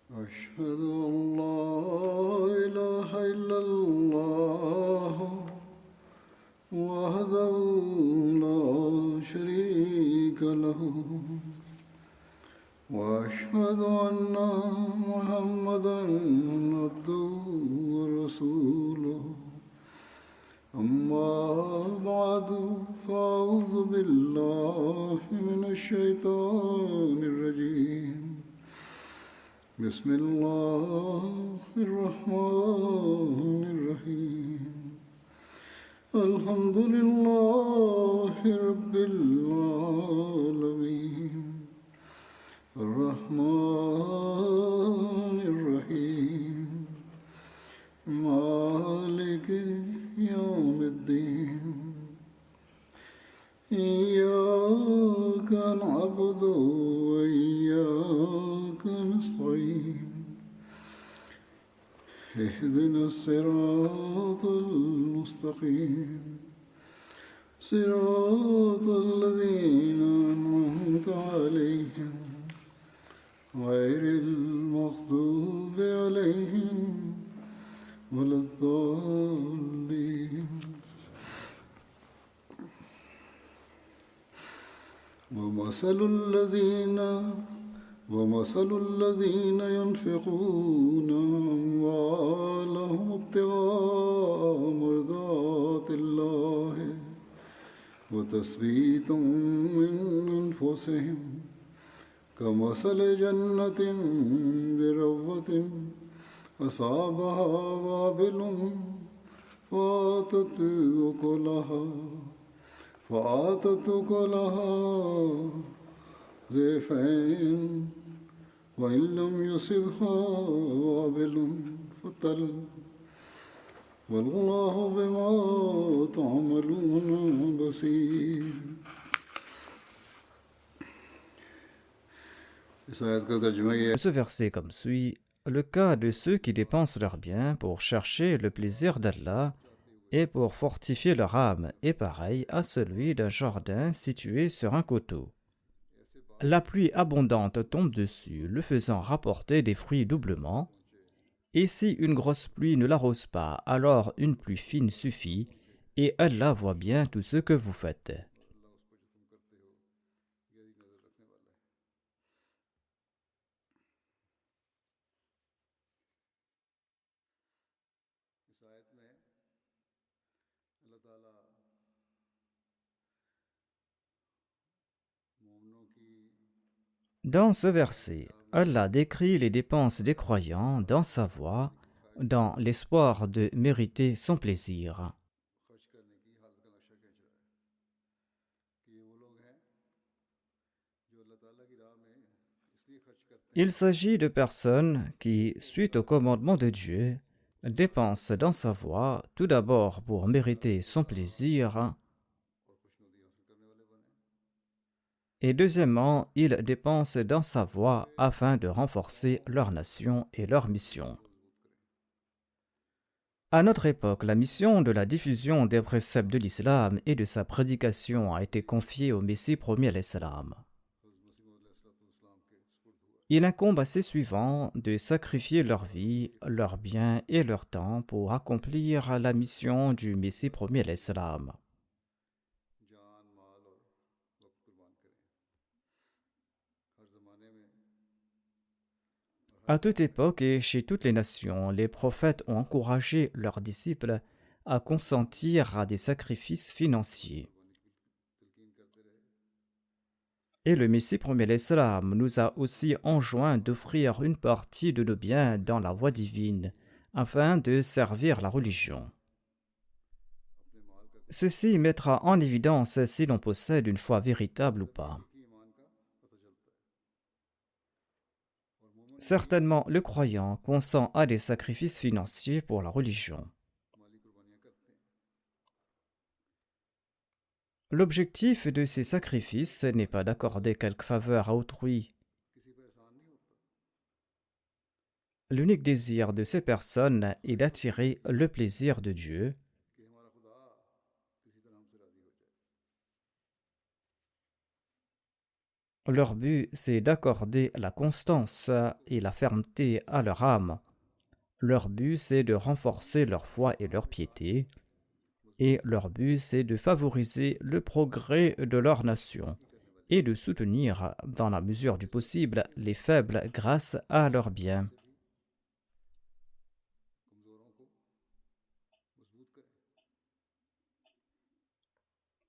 أشهد أن لا إله إلا الله وحده لا شريك له وأشهد أن محمدا عبده ورسوله أما بعد فأعوذ بالله من الشيطان الرجيم بسم الله الرحمن الرحيم الحمد لله رب العالمين الرحمن الرحيم مالك يوم الدين إياك نعبد وإياك نستعين اهدنا الصراط المستقيم صراط الذين أنعمت عليهم غير المغضوب عليهم ولا الضالين ومثل الذين ينفقون أموالهم ابتغاء مرضات الله وتثبيتا من أنفسهم كمثل جنة بربوة أصابها وابل فآتت أكلها ضعفين وإن لم يصبها وابل فطل والله بما تعملون بصير. Ce verset comme suit: le cas de ceux qui dépensent leurs biens pour chercher le plaisir d'Allah et pour fortifier leur âme est pareil à celui d'un jardin situé sur un coteau. La pluie abondante tombe dessus, le faisant rapporter des fruits doublement, et si une grosse pluie ne l'arrose pas, alors une pluie fine suffit, et Allah voit bien tout ce que vous faites. Dans ce verset, Allah décrit les dépenses des croyants dans sa voie, dans l'espoir de mériter son plaisir. Il s'agit de personnes qui, suite au commandement de Dieu, dépensent dans sa voie tout d'abord pour mériter son plaisir, et deuxièmement, ils dépensent dans sa voie afin de renforcer leur nation et leur mission. À notre époque, la mission de la diffusion des préceptes de l'islam et de sa prédication a été confiée au Messie premier alayhi salam. Il incombe à ses suivants de sacrifier leur vie, leurs biens et leur temps pour accomplir la mission du Messie premier alayhi salam. À toute époque et chez toutes les nations, les prophètes ont encouragé leurs disciples à consentir à des sacrifices financiers. Et le Messie premier alayhi salam nous a aussi enjoint d'offrir une partie de nos biens dans la voie divine, afin de servir la religion. Ceci mettra en évidence si l'on possède une foi véritable ou pas. Certainement, le croyant consent à des sacrifices financiers pour la religion. L'objectif de ces sacrifices n'est pas d'accorder quelque faveur à autrui. L'unique désir de ces personnes est d'attirer le plaisir de Dieu. Leur but, c'est d'accorder la constance et la fermeté à leur âme. Leur but, c'est de renforcer leur foi et leur piété. Et leur but, c'est de favoriser le progrès de leur nation et de soutenir, dans la mesure du possible, les faibles grâce à leurs biens.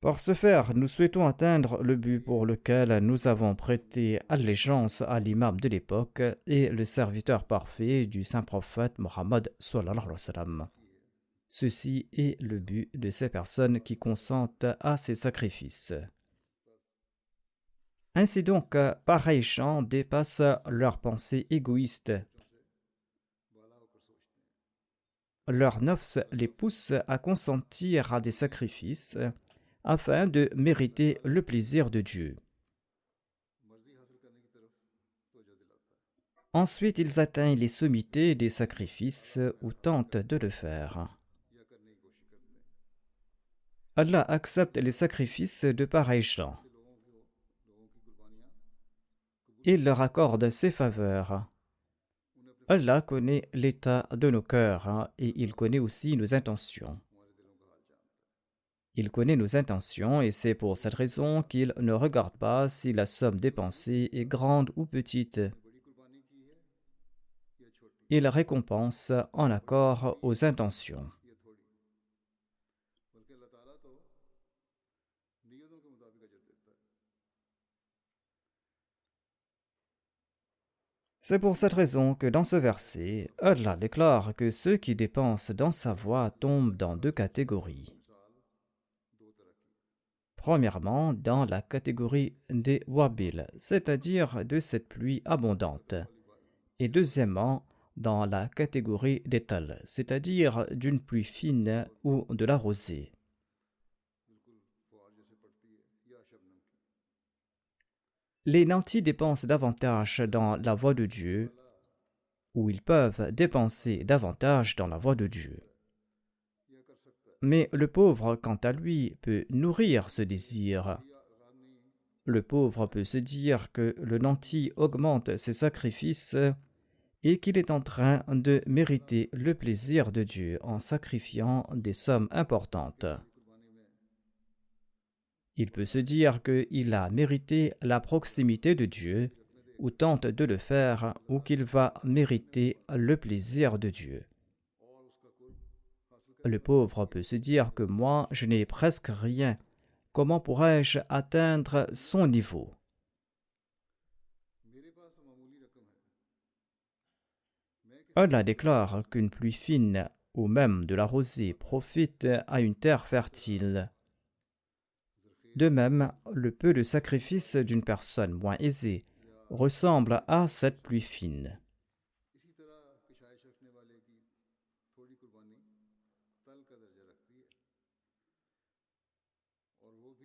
Pour ce faire, nous souhaitons atteindre le but pour lequel nous avons prêté allégeance à l'imam de l'époque et le serviteur parfait du saint prophète Mohammed sallallahu alayhi wa sallam. Ceci est le but de ces personnes qui consentent à ces sacrifices. Ainsi donc, pareils chants dépassent leurs pensées égoïstes. Leur nafs les pousse à consentir à des sacrifices afin de mériter le plaisir de Dieu. Ensuite, ils atteignent les sommités des sacrifices ou tentent de le faire. Allah accepte les sacrifices de pareils gens. Il leur accorde ses faveurs. Allah connaît l'état de nos cœurs et il connaît aussi nos intentions. Il connaît nos intentions et c'est pour cette raison qu'il ne regarde pas si la somme dépensée est grande ou petite. Il récompense en accord aux intentions. C'est pour cette raison que dans ce verset, Allah déclare que ceux qui dépensent dans sa voie tombent dans deux catégories. Premièrement, dans la catégorie des wabil, c'est-à-dire de cette pluie abondante. Et deuxièmement, dans la catégorie des tal, c'est-à-dire d'une pluie fine ou de la rosée. Les nantis dépensent davantage dans la voie de Dieu, ou ils peuvent dépenser davantage dans la voie de Dieu. Mais le pauvre, quant à lui, peut nourrir ce désir. Le pauvre peut se dire que le nanti augmente ses sacrifices et qu'il est en train de mériter le plaisir de Dieu en sacrifiant des sommes importantes. Il peut se dire qu'il a mérité la proximité de Dieu, ou tente de le faire, ou qu'il va mériter le plaisir de Dieu. Le pauvre peut se dire que moi, je n'ai presque rien. Comment pourrais-je atteindre son niveau? Allah déclare qu'une pluie fine, ou même de la rosée, profite à une terre fertile. De même, le peu de sacrifice d'une personne moins aisée ressemble à cette pluie fine.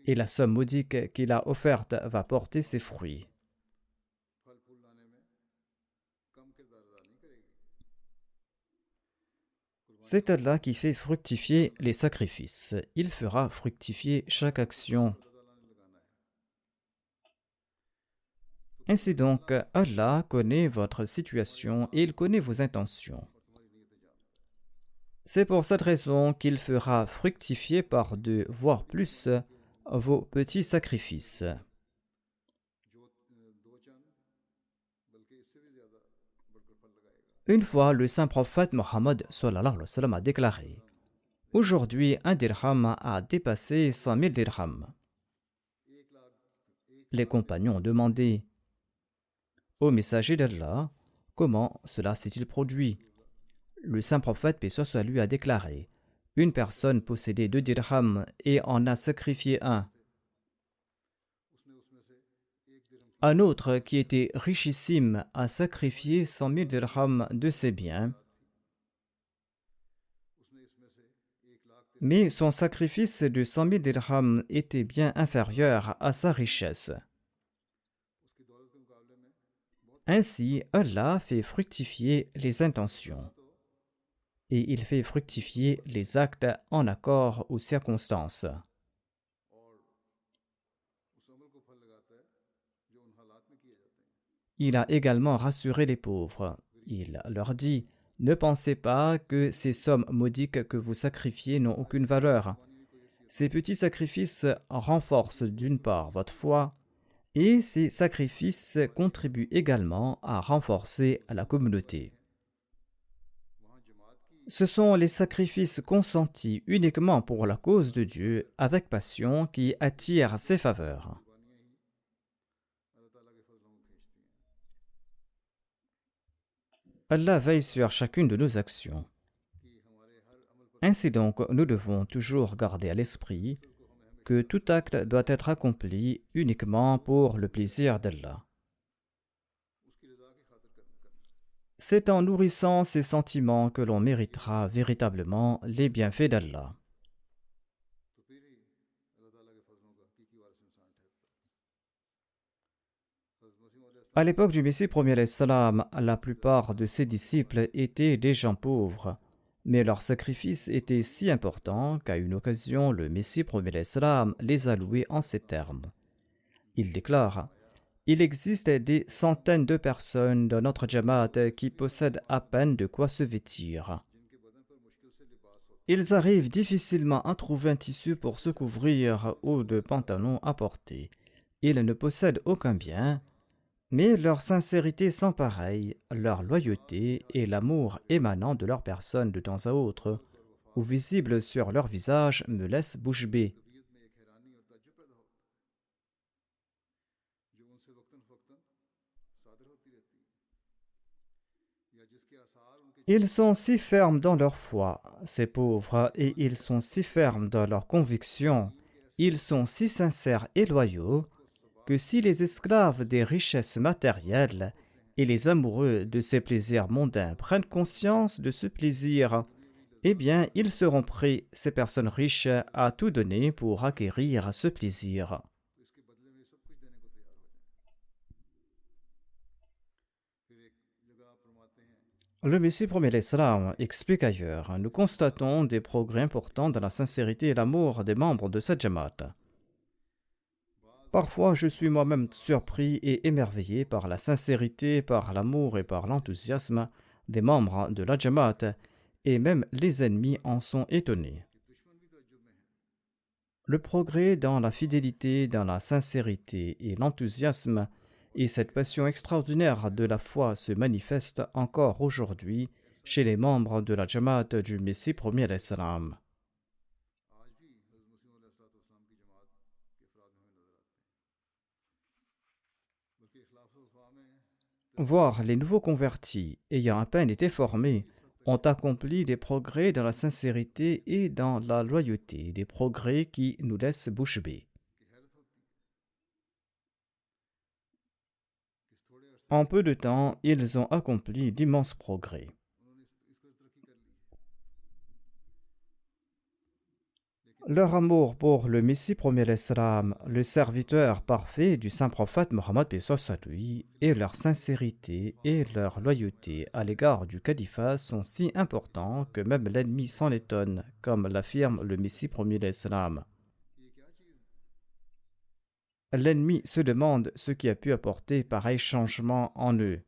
Et la somme modique qu'il a offerte va porter ses fruits. C'est Allah qui fait fructifier les sacrifices. Il fera fructifier chaque action. Ainsi donc, Allah connaît votre situation et il connaît vos intentions. C'est pour cette raison qu'il fera fructifier par deux, voire plus, vos petits sacrifices. Une fois, le saint prophète Mohammed sallallahu alayhi wa sallam a déclaré: aujourd'hui, un dirham a dépassé 100 000 dirhams. Les compagnons ont demandé: ô messager d'Allah, comment cela s'est-il produit? Le saint prophète, paix soit sur lui, a déclaré: une personne possédait 2 dirhams et en a sacrifié un. Un autre, qui était richissime, a sacrifié 100 000 dirhams de ses biens. Mais son sacrifice de 100 000 dirhams était bien inférieur à sa richesse. Ainsi, Allah fait fructifier les intentions et il fait fructifier les actes en accord aux circonstances. Il a également rassuré les pauvres. Il leur dit: ne pensez pas que ces sommes modiques que vous sacrifiez n'ont aucune valeur. Ces petits sacrifices renforcent d'une part votre foi, et ces sacrifices contribuent également à renforcer la communauté. Ce sont les sacrifices consentis uniquement pour la cause de Dieu avec passion qui attirent ses faveurs. Allah veille sur chacune de nos actions. Ainsi donc, nous devons toujours garder à l'esprit que tout acte doit être accompli uniquement pour le plaisir d'Allah. C'est en nourrissant ces sentiments que l'on méritera véritablement les bienfaits d'Allah. À l'époque du Messie premier salam, la plupart de ses disciples étaient des gens pauvres, mais leur sacrifice était si important qu'à une occasion, le Messie premier salam les a loués en ces termes. Il déclare: il existe des centaines de personnes dans notre Jamaat qui possèdent à peine de quoi se vêtir. Ils arrivent difficilement à trouver un tissu pour se couvrir ou de pantalons à porter. Ils ne possèdent aucun bien, mais leur sincérité sans pareille, leur loyauté et l'amour émanant de leur personne de temps à autre, ou visible sur leur visage, me laissent bouche bée. Ils sont si fermes dans leur foi, ces pauvres, et ils sont si fermes dans leurs convictions, ils sont si sincères et loyaux, que si les esclaves des richesses matérielles et les amoureux de ces plaisirs mondains prennent conscience de ce plaisir, eh bien, ils seront prêts, ces personnes riches, à tout donner pour acquérir ce plaisir. Le Messie premier l'Islam explique ailleurs: nous constatons des progrès importants dans la sincérité et l'amour des membres de cette Jamaat. Parfois, je suis moi-même surpris et émerveillé par la sincérité, par l'amour et par l'enthousiasme des membres de la Jamaat, et même les ennemis en sont étonnés. Le progrès dans la fidélité, dans la sincérité et l'enthousiasme et cette passion extraordinaire de la foi se manifeste encore aujourd'hui chez les membres de la Jamaat du Messie premier l'Islam. Voir les nouveaux convertis ayant à peine été formés ont accompli des progrès dans la sincérité et dans la loyauté, des progrès qui nous laissent bouche bée. En peu de temps, ils ont accompli d'immenses progrès. Leur amour pour le Messie premier l'Islam, le serviteur parfait du saint prophète Mohammed lui, et leur sincérité et leur loyauté à l'égard du califat sont si importants que même l'ennemi s'en étonne, comme l'affirme le Messie premier l'Islam. L'ennemi se demande ce qui a pu apporter pareil changement en eux.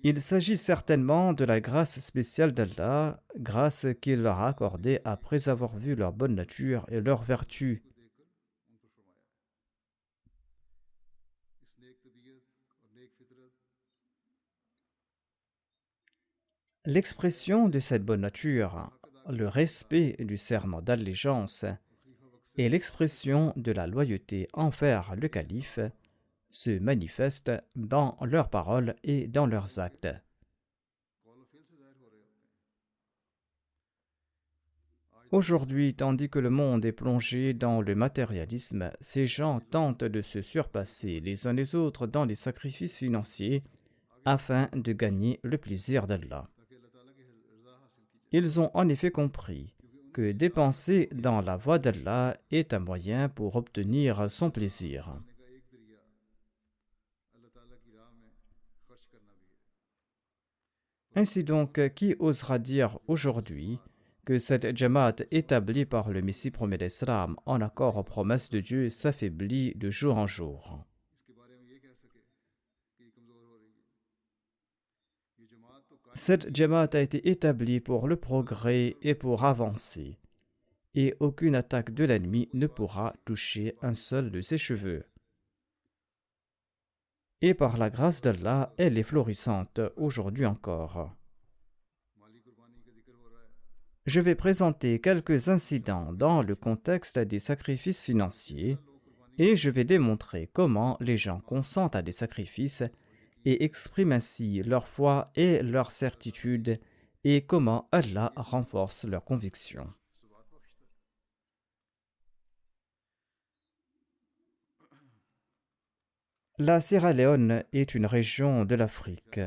Il s'agit certainement de la grâce spéciale d'Allah, grâce qu'il leur a accordée après avoir vu leur bonne nature et leur vertu. L'expression de cette bonne nature, le respect du serment d'allégeance et l'expression de la loyauté envers le calife se manifestent dans leurs paroles et dans leurs actes. Aujourd'hui, tandis que le monde est plongé dans le matérialisme, ces gens tentent de se surpasser les uns les autres dans les sacrifices financiers afin de gagner le plaisir d'Allah. Ils ont en effet compris que dépenser dans la voie d'Allah est un moyen pour obtenir son plaisir. Ainsi donc, qui osera dire aujourd'hui que cette Jamaat établie par le Messie premier l'Islam en accord aux promesses de Dieu s'affaiblit de jour en jour? Cette Jamaat a été établie pour le progrès et pour avancer, et aucune attaque de l'ennemi ne pourra toucher un seul de ses cheveux. Et par la grâce d'Allah, elle est florissante aujourd'hui encore. Je vais présenter quelques incidents dans le contexte des sacrifices financiers et je vais démontrer comment les gens consentent à des sacrifices et expriment ainsi leur foi et leur certitude et comment Allah renforce leur conviction. La Sierra Leone est une région de l'Afrique.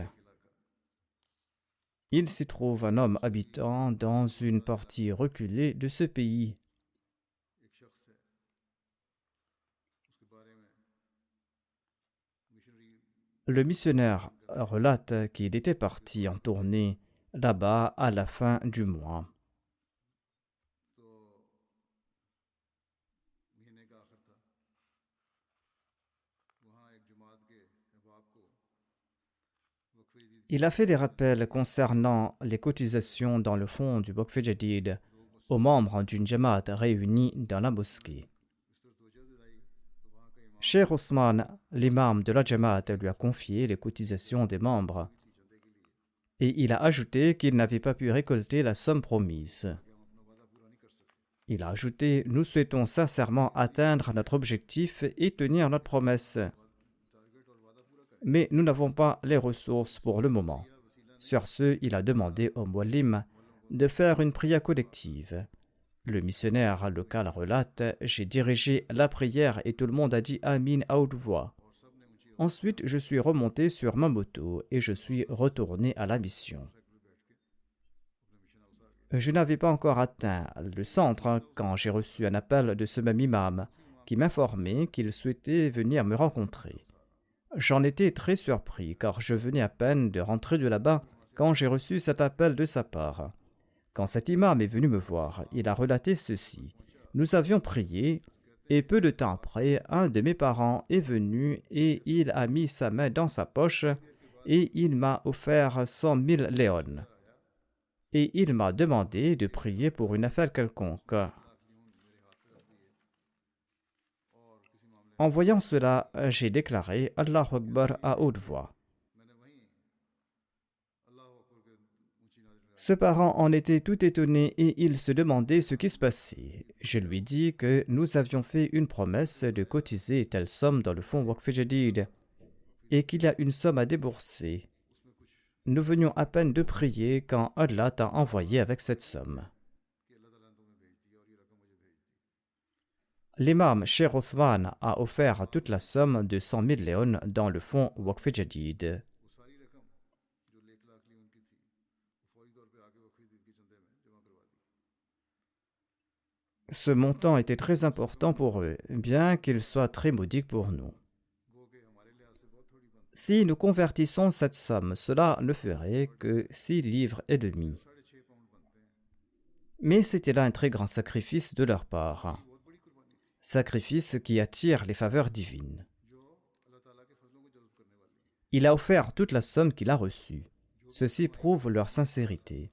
Il s'y trouve un homme habitant dans une partie reculée de ce pays. Le missionnaire relate qu'il était parti en tournée là-bas à la fin du mois. Il a fait des rappels concernant les cotisations dans le fonds du Waqf Jadid aux membres d'une Jamaat réunie dans la mosquée. Cheikh Othman, l'imam de la Jamaat, lui a confié les cotisations des membres et il a ajouté qu'il n'avait pas pu récolter la somme promise. Il a ajouté « Nous souhaitons sincèrement atteindre notre objectif et tenir notre promesse. Mais nous n'avons pas les ressources pour le moment. » Sur ce, il a demandé au Muallim de faire une prière collective. Le missionnaire local relate « J'ai dirigé la prière et tout le monde a dit Amin à haute voix. Ensuite, je suis remonté sur ma moto et je suis retourné à la mission. Je n'avais pas encore atteint le centre quand j'ai reçu un appel de ce même imam qui m'informait qu'il souhaitait venir me rencontrer. J'en étais très surpris car je venais à peine de rentrer de là-bas quand j'ai reçu cet appel de sa part. Quand cet imam est venu me voir, il a relaté ceci. Nous avions prié et peu de temps après, un de mes parents est venu et il a mis sa main dans sa poche et il m'a offert 100 000 léones. Et il m'a demandé de prier pour une affaire quelconque. En voyant cela, j'ai déclaré Allahu Akbar à haute voix. Ce parent en était tout étonné et il se demandait ce qui se passait. Je lui dis que nous avions fait une promesse de cotiser telle somme dans le fonds Waqf Jadid et qu'il y a une somme à débourser. Nous venions à peine de prier quand Allah t'a envoyé avec cette somme. L'imam Cheikh Othman a offert toute la somme de 100 000 léones dans le fonds Waqf Jadid. Ce montant était très important pour eux, bien qu'il soit très modique pour nous. Si nous convertissons cette somme, cela ne ferait que 6 livres et demi. Mais c'était là un très grand sacrifice de leur part. Sacrifice qui attire les faveurs divines. Il a offert toute la somme qu'il a reçue. Ceci prouve leur sincérité.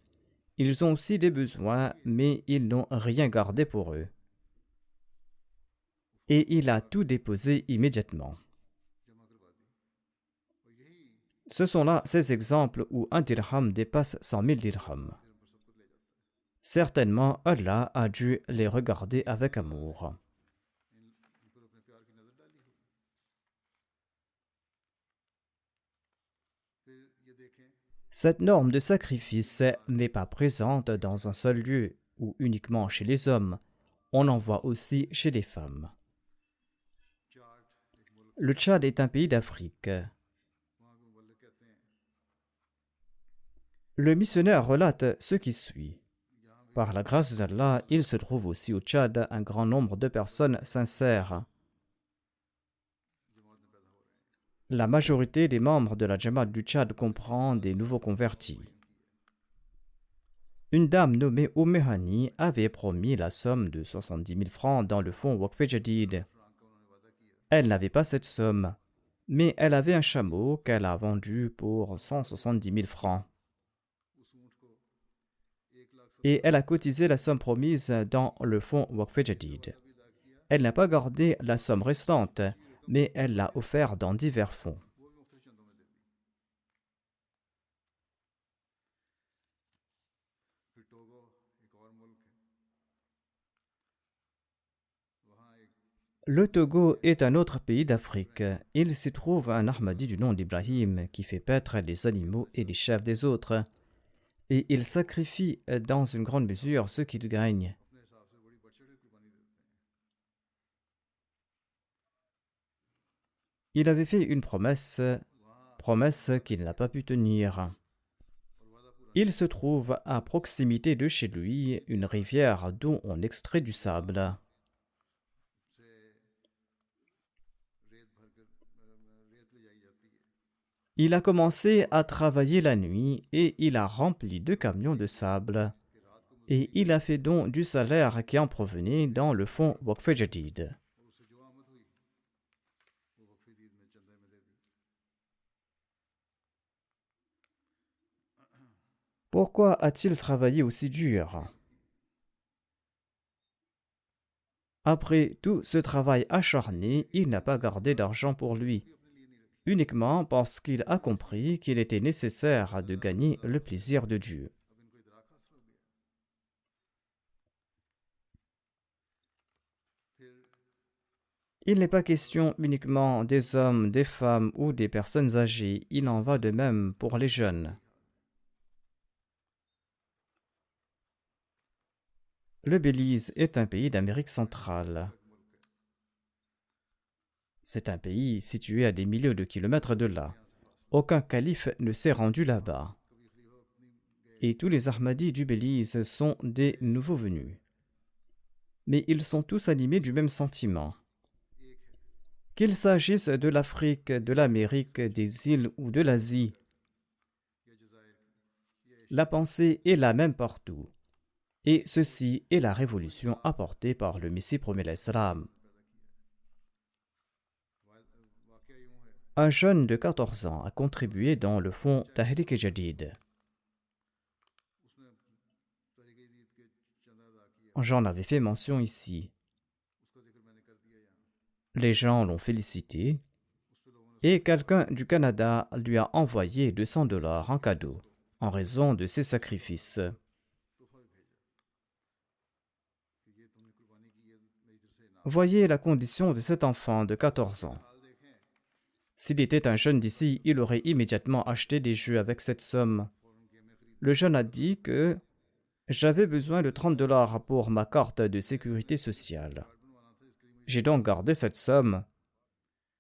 Ils ont aussi des besoins, mais ils n'ont rien gardé pour eux. Et il a tout déposé immédiatement. Ce sont là ces exemples où un dirham dépasse 100 000 dirhams. Certainement, Allah a dû les regarder avec amour. Cette norme de sacrifice n'est pas présente dans un seul lieu ou uniquement chez les hommes, on en voit aussi chez les femmes. Le Tchad est un pays d'Afrique. Le missionnaire relate ce qui suit. Par la grâce d'Allah, il se trouve aussi au Tchad un grand nombre de personnes sincères. La majorité des membres de la Jamaat du Tchad comprend des nouveaux convertis. Une dame nommée Omehani avait promis la somme de 70 000 francs dans le fonds Waqf Jadid. Elle n'avait pas cette somme, mais elle avait un chameau qu'elle a vendu pour 170 000 francs. Et elle a cotisé la somme promise dans le fonds Waqf Jadid. Elle n'a pas gardé la somme restante, mais elle l'a offert dans divers fonds. Le Togo est un autre pays d'Afrique. Il s'y trouve un Ahmadi du nom d'Ibrahim qui fait paître les animaux et les chefs des autres, et il sacrifie dans une grande mesure ce qu'il gagne. Il avait fait une promesse qu'il n'a pas pu tenir. Il se trouve à proximité de chez lui une rivière d'où on extrait du sable. Il a commencé à travailler la nuit et il a rempli 2 camions de sable. Et il a fait don du salaire qui en provenait dans le fonds Waqf Jadid. Pourquoi a-t-il travaillé aussi dur? Après tout ce travail acharné, il n'a pas gardé d'argent pour lui, uniquement parce qu'il a compris qu'il était nécessaire de gagner le plaisir de Dieu. Il n'est pas question uniquement des hommes, des femmes ou des personnes âgées, il en va de même pour les jeunes. Le Belize est un pays d'Amérique centrale. C'est un pays situé à des milliers de kilomètres de là. Aucun calife ne s'est rendu là-bas. Et tous les Ahmadis du Belize sont des nouveaux venus. Mais ils sont tous animés du même sentiment. Qu'il s'agisse de l'Afrique, de l'Amérique, des îles ou de l'Asie, la pensée est la même partout. Et ceci est la révolution apportée par le Messie premier l'Islam. Un jeune de 14 ans a contribué dans le fonds Tahrik Jadid. J'en avais fait mention ici. Les gens l'ont félicité et quelqu'un du Canada lui a envoyé 200 $ en cadeau en raison de ses sacrifices. Voyez la condition de cet enfant de 14 ans. S'il était un jeune d'ici, il aurait immédiatement acheté des jeux avec cette somme. Le jeune a dit que j'avais besoin de 30 $ pour ma carte de sécurité sociale. J'ai donc gardé cette somme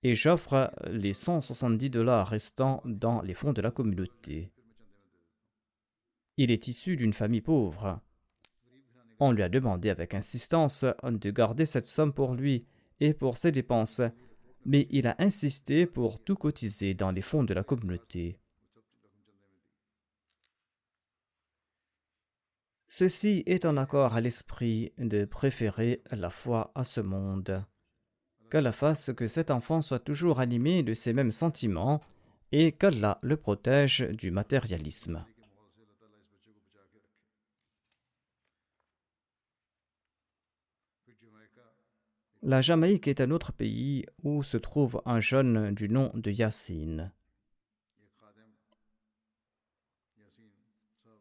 et j'offre les 170 $ restants dans les fonds de la communauté. Il est issu d'une famille pauvre. On lui a demandé avec insistance de garder cette somme pour lui et pour ses dépenses, mais il a insisté pour tout cotiser dans les fonds de la communauté. Ceci est en accord à l'esprit de préférer la foi à ce monde. Qu'Allah fasse que cet enfant soit toujours animé de ces mêmes sentiments et qu'Allah le protège du matérialisme. La Jamaïque est un autre pays où se trouve un jeune du nom de Yassine.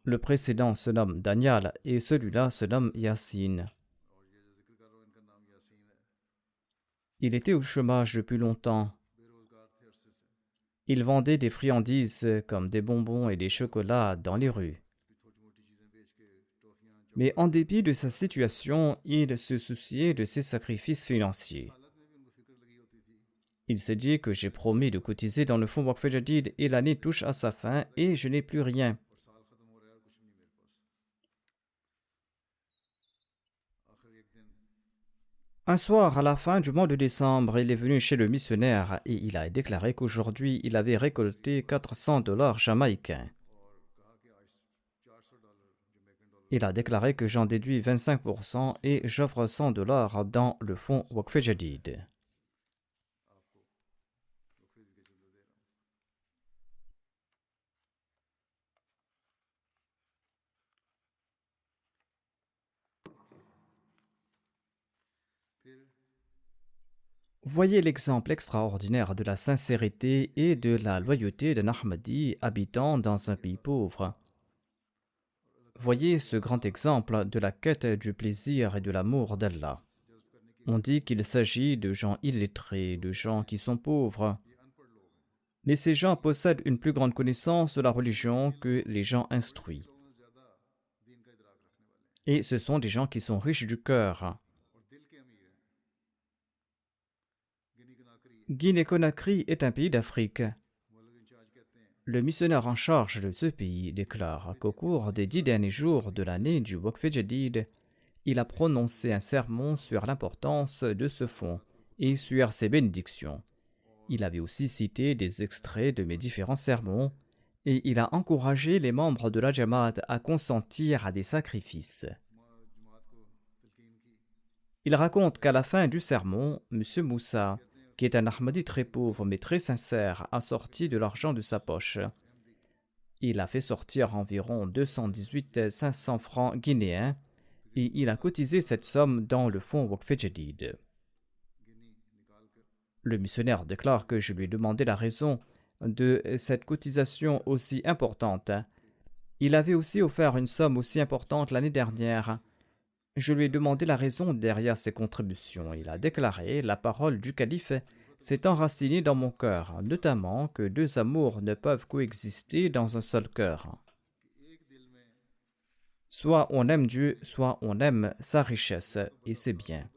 Le précédent se nomme Daniel et celui-là se nomme Yassine. Il était au chômage depuis longtemps. Il vendait des friandises comme des bonbons et des chocolats dans les rues. Mais en dépit de sa situation, il se souciait de ses sacrifices financiers. Il s'est dit que j'ai promis de cotiser dans le fonds Waqf Jadid et l'année touche à sa fin et je n'ai plus rien. Un soir, à la fin du mois de décembre, il est venu chez le missionnaire et il a déclaré qu'aujourd'hui, il avait récolté 400 $ jamaïcains. Il a déclaré que j'en déduis 25% et j'offre 100 $ dans le fonds Waqf Jadid. Voyez l'exemple extraordinaire de la sincérité et de la loyauté d'un Ahmadi habitant dans un pays pauvre. Voyez ce grand exemple de la quête du plaisir et de l'amour d'Allah. On dit qu'il s'agit de gens illettrés, de gens qui sont pauvres. Mais ces gens possèdent une plus grande connaissance de la religion que les gens instruits. Et ce sont des gens qui sont riches du cœur. Guinée-Conakry est un pays d'Afrique. Le missionnaire en charge de ce pays déclare qu'au cours des 10 derniers jours de l'année du Waqf Jadid, il a prononcé un sermon sur l'importance de ce fonds et sur ses bénédictions. Il avait aussi cité des extraits de mes différents sermons et il a encouragé les membres de la Jamaat à consentir à des sacrifices. Il raconte qu'à la fin du sermon, M. Moussa, qui est un Ahmadi très pauvre mais très sincère, a sorti de l'argent de sa poche. Il a fait sortir environ 218 500 francs guinéens et il a cotisé cette somme dans le fonds Waqf Jadid. Le missionnaire déclare que je lui ai demandé la raison de cette cotisation aussi importante. Il avait aussi offert une somme aussi importante l'année dernière. Je lui ai demandé la raison derrière ces contributions. Il a déclaré: la parole du calife s'est enracinée dans mon cœur, notamment que deux amours ne peuvent coexister dans un seul cœur. Soit on aime Dieu, soit on aime sa richesse, et c'est bien.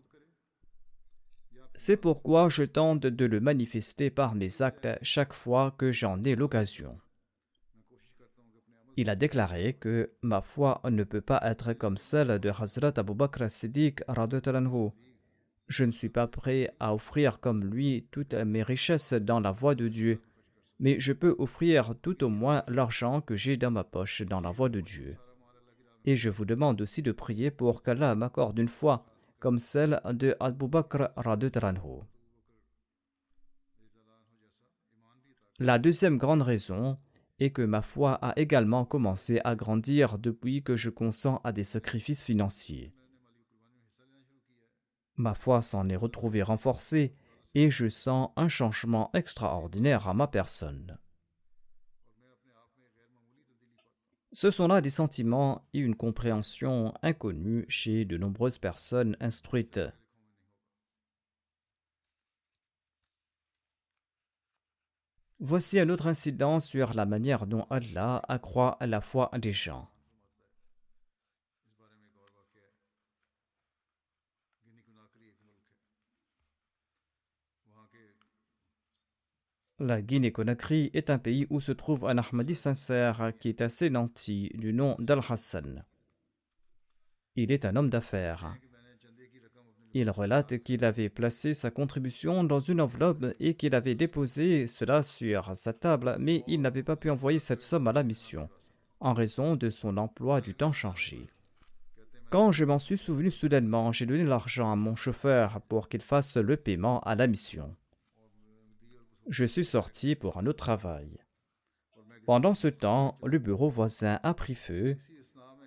C'est pourquoi je tente de le manifester par mes actes chaque fois que j'en ai l'occasion. Il a déclaré que ma foi ne peut pas être comme celle de Hazrat Abu Bakr as-Siddiq radhiyallahu anhu. Je ne suis pas prêt à offrir comme lui toutes mes richesses dans la voie de Dieu, mais je peux offrir tout au moins l'argent que j'ai dans ma poche dans la voie de Dieu. Et je vous demande aussi de prier pour qu'Allah m'accorde une foi comme celle de Abu Bakr radhiyallahu anhu. La deuxième grande raison est que ma foi a également commencé à grandir depuis que je consens à des sacrifices financiers. Ma foi s'en est retrouvée renforcée et je sens un changement extraordinaire à ma personne. Ce sont là des sentiments et une compréhension inconnus chez de nombreuses personnes instruites. Voici un autre incident sur la manière dont Allah accroît la foi des gens. La Guinée-Conakry est un pays où se trouve un Ahmadi sincère qui est assez nanti du nom d'Al-Hassan. Il est un homme d'affaires. Il relate qu'il avait placé sa contribution dans une enveloppe et qu'il avait déposé cela sur sa table, mais il n'avait pas pu envoyer cette somme à la mission, en raison de son emploi du temps chargé. Quand je m'en suis souvenu soudainement, j'ai donné l'argent à mon chauffeur pour qu'il fasse le paiement à la mission. Je suis sorti pour un autre travail. Pendant ce temps, le bureau voisin a pris feu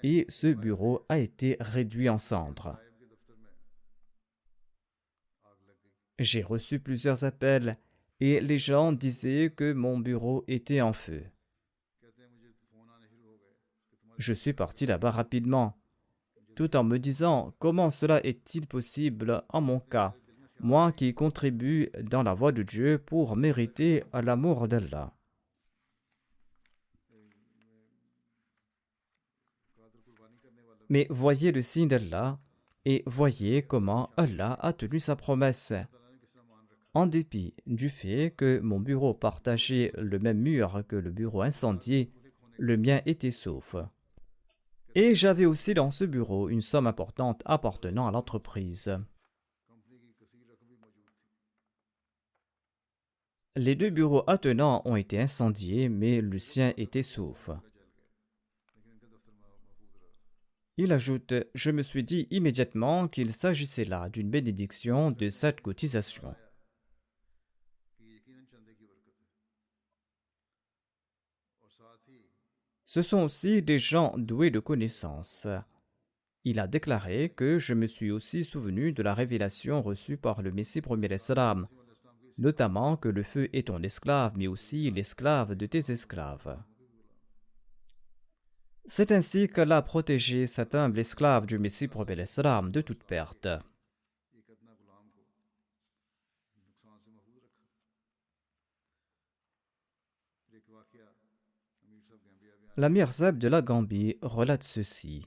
et ce bureau a été réduit en cendres. J'ai reçu plusieurs appels et les gens disaient que mon bureau était en feu. Je suis parti là-bas rapidement, tout en me disant: comment cela est-il possible en mon cas, moi qui contribue dans la voie de Dieu pour mériter l'amour d'Allah. Mais voyez le signe d'Allah et voyez comment Allah a tenu sa promesse. En dépit du fait que mon bureau partageait le même mur que le bureau incendié, le mien était sauf. Et j'avais aussi dans ce bureau une somme importante appartenant à l'entreprise. Les deux bureaux attenants ont été incendiés, mais le sien était sauf. Il ajoute: je me suis dit immédiatement qu'il s'agissait là d'une bénédiction de cette cotisation. Ce sont aussi des gens doués de connaissances. Il a déclaré que je me suis aussi souvenu de la révélation reçue par le Messie premier salam, notamment que le feu est ton esclave, mais aussi l'esclave de tes esclaves. C'est ainsi qu'Allah a protégé cet humble esclave du Messie premier salam de toute perte. L'Amir Zeb de la Gambie relate ceci.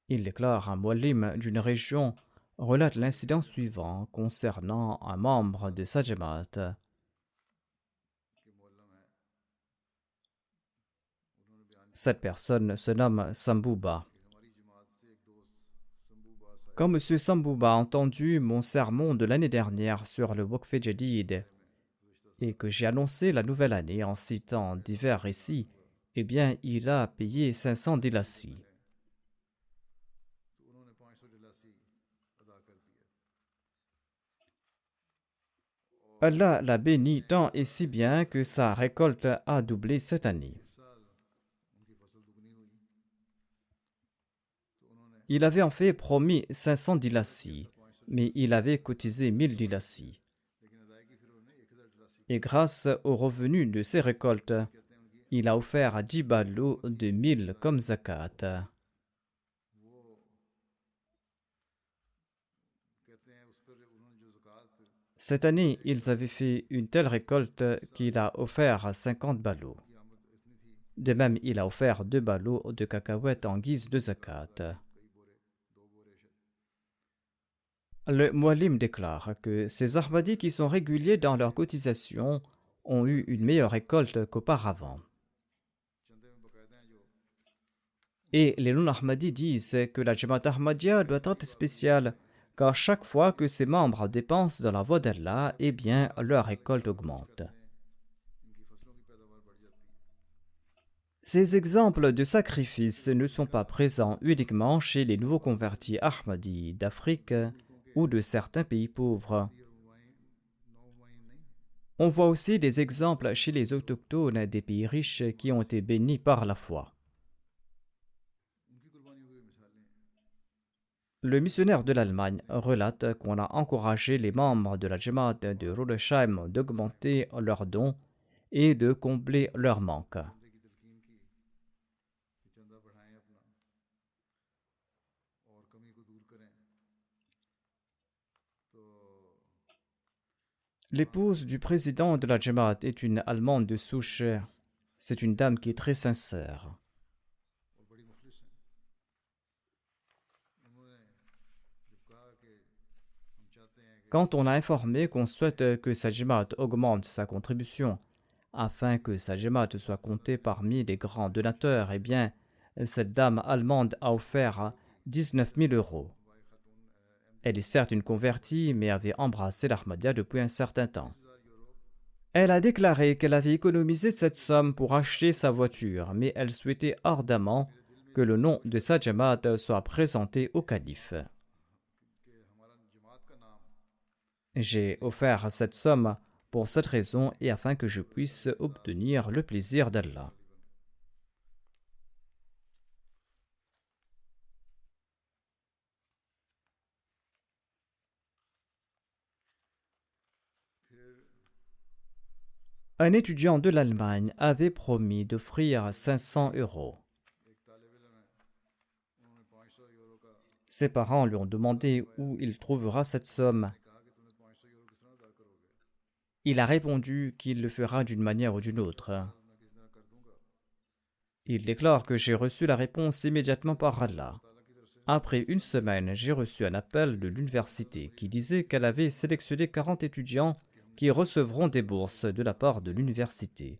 Il déclare un muallim d'une région relate l'incident suivant concernant un membre de sa Jamaat. Cette personne se nomme Sambouba. Quand M. Sambouba a entendu mon sermon de l'année dernière sur le Waqf Jadid et que j'ai annoncé la nouvelle année en citant divers récits, eh bien, il a payé 500 dilassis. Allah l'a béni tant et si bien que sa récolte a doublé cette année. Il avait en fait promis 500 dilassis, mais il avait cotisé 1000 dilassis. Et grâce aux revenus de ses récoltes, il a offert 10 ballots de 1000 comme zakat. Cette année, ils avaient fait une telle récolte qu'il a offert 50 ballots. De même, il a offert 2 ballots de cacahuètes en guise de zakat. Le Muallim déclare que ces Ahmadis qui sont réguliers dans leurs cotisations ont eu une meilleure récolte qu'auparavant. Et les non-Ahmadis disent que la Jamaat Ahmadiyya doit être spéciale, car chaque fois que ses membres dépensent dans la voie d'Allah, eh bien, leur récolte augmente. Ces exemples de sacrifices ne sont pas présents uniquement chez les nouveaux convertis Ahmadis d'Afrique ou de certains pays pauvres. On voit aussi des exemples chez les autochtones des pays riches qui ont été bénis par la foi. Le missionnaire de l'Allemagne relate qu'on a encouragé les membres de la Jamaat de Rudolsheim d'augmenter leurs dons et de combler leurs manques. L'épouse du président de la Jamaat est une Allemande de souche. C'est une dame qui est très sincère. Quand on a informé qu'on souhaite que sa Jamaat augmente sa contribution afin que sa Jamaat soit comptée parmi les grands donateurs, eh bien, cette dame allemande a offert 19 000 euros. Elle est certes une convertie, mais avait embrassé l'Ahmadiyya depuis un certain temps. Elle a déclaré qu'elle avait économisé cette somme pour acheter sa voiture, mais elle souhaitait ardemment que le nom de sa Jamaat soit présenté au calife. J'ai offert cette somme pour cette raison et afin que je puisse obtenir le plaisir d'Allah. Un étudiant de l'Allemagne avait promis d'offrir 500 euros. Ses parents lui ont demandé où il trouvera cette somme. Il a répondu qu'il le fera d'une manière ou d'une autre. Il déclare que j'ai reçu la réponse immédiatement par Allah. Après une semaine, j'ai reçu un appel de l'université qui disait qu'elle avait sélectionné 40 étudiants qui recevront des bourses de la part de l'université.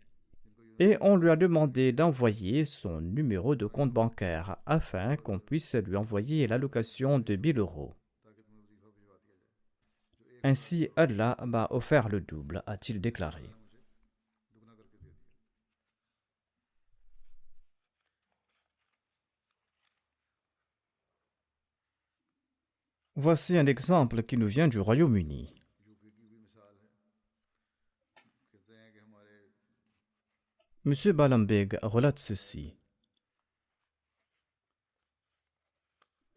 Et on lui a demandé d'envoyer son numéro de compte bancaire afin qu'on puisse lui envoyer l'allocation de 1000 euros. Ainsi, Allah m'a offert le double, a-t-il déclaré. Voici un exemple qui nous vient du Royaume-Uni. M. Balambeg relate ceci.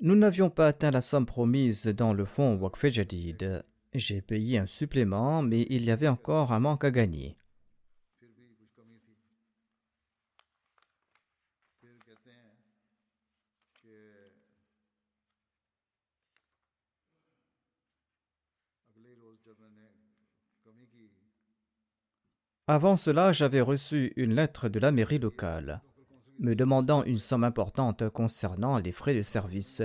Nous n'avions pas atteint la somme promise dans le fonds Waqf Jadid. J'ai payé un supplément, mais il y avait encore un manque à gagner. फिर भी कुछ कमी थी। फिर कहते हैं कि अगले रोज जब मैंने कमी की Avant cela, j'avais reçu une lettre de la mairie locale, me demandant une somme importante concernant les frais de service.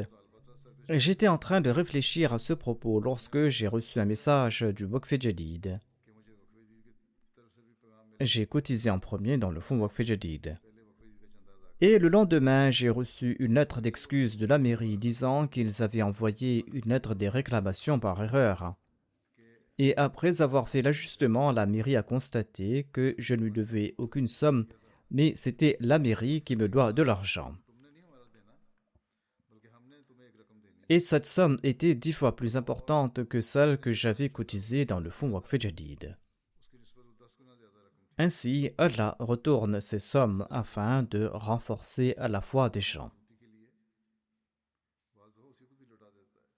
J'étais en train de réfléchir à ce propos lorsque j'ai reçu un message du Waqf Jadid. कि मुझे वक्फ की तरफ से भी पैगाम मिला, J'ai cotisé en premier dans le fonds Waqf Jadid. पहले वक्फ का चंदा अदा Et le lendemain, j'ai reçu une lettre d'excuse de la mairie disant qu'ils avaient envoyé une lettre de réclamation par erreur. Et après avoir fait l'ajustement, la mairie a constaté que je ne lui devais aucune somme, mais c'était la mairie qui me doit de l'argent. तुमने नहीं हमारा देना, बल्कि हमने तुम्हें एक रकम देनी है। Et cette somme était 10 fois plus importante que celle que j'avais cotisée dans le fonds Waqf Jadid. उसकी निस्बत 10 गुना ज़्यादा रकम थी। Ainsi, Allah retourne ces sommes afin de renforcer à la foi des gens. गलती के लिए बाज़ दफ़ा उसी को भी लौटा देता है।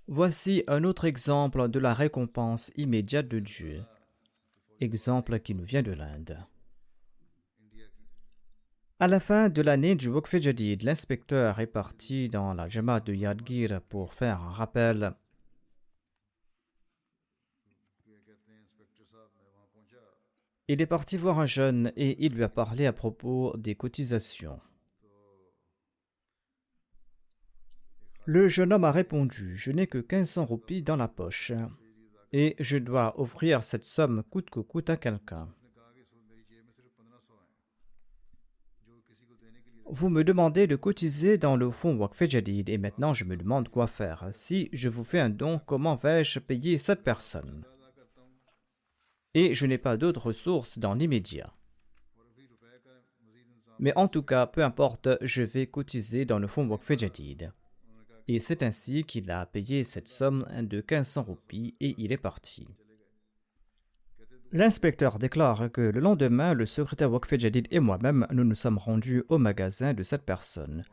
Voici un autre exemple de la récompense immédiate de Dieu, exemple qui nous vient de l'Inde. India की À la fin de l'année du Waqf Jadid, l'inspecteur est parti dans la Jamaat de Yadgir pour faire un rappel. ये कहते हैं इंस्पेक्टर साहब, मैं वहाँ पहुँचा Il est parti voir un jeune et il lui a parlé à propos des cotisations. Le jeune homme a répondu: Je n'ai que 1500 roupies dans la poche et je dois offrir cette somme coûte que coûte à quelqu'un. उसने कहा कि इसमें मेरी जेब में सिर्फ 1500 हैं जो किसी को देने के लिए Vous me demandez de cotiser dans le fonds Waqf Jadid et maintenant je me demande quoi faire. Si je vous fais un don, comment vais-je payer cette personne? अदा करता हूँ Et je n'ai pas d'autres ressources dans l'immédiat. और अभी रुपए का मजीद इंतजाम। Mais en tout cas, peu importe, je vais cotiser dans le fonds Waqf Jadid. उन्होंने कहा Et c'est ainsi qu'il a payé cette somme de 1500 roupies et il est parti. L'inspecteur déclare que le lendemain, le secrétaire Waqf Jadid et moi-même, nous nous sommes rendus au magasin de cette personne.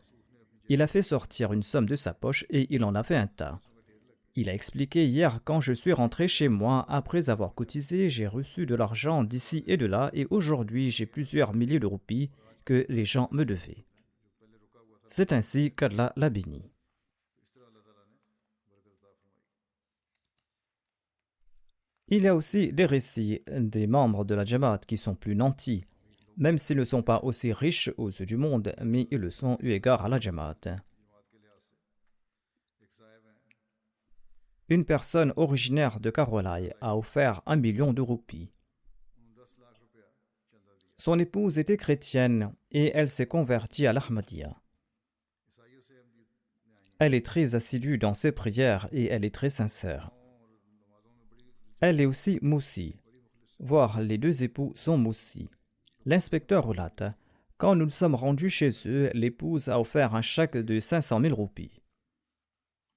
Il a fait sortir une somme de sa poche et il en a fait un tas. Il a expliqué: hier, quand je suis rentré chez moi, après avoir cotisé, j'ai reçu de l'argent d'ici et de là et aujourd'hui, j'ai plusieurs milliers de roupies que les gens me devaient. C'est ainsi qu'Allah l'a béni. इस तरह अल्लाह ताला ने बरकत अता फरमाई। Il y a aussi des récits des membres de la Jamaat qui sont plus nantis, même s'ils ne sont pas aussi riches aux yeux du monde, mais ils le sont eu égard à la Jamaat. जमात के लिहाज से एक साहब हैं, Une personne originaire de Karolai a offert 1 million de roupies. उन्होंने 10 लाख रुपया चंदा दिया। Son épouse était chrétienne et elle s'est convertie à l'Ahmadiyya. ईसाइयों से अहमदियत में आई हैं Elle est très assidue dans ses prières et elle est très sincère. और नमाजों में बड़ी Elle est aussi moussi, voire les deux époux sont moussis. L'inspecteur relate: quand nous nous sommes rendus chez eux, l'épouse a offert un chèque de 500 000 roupies.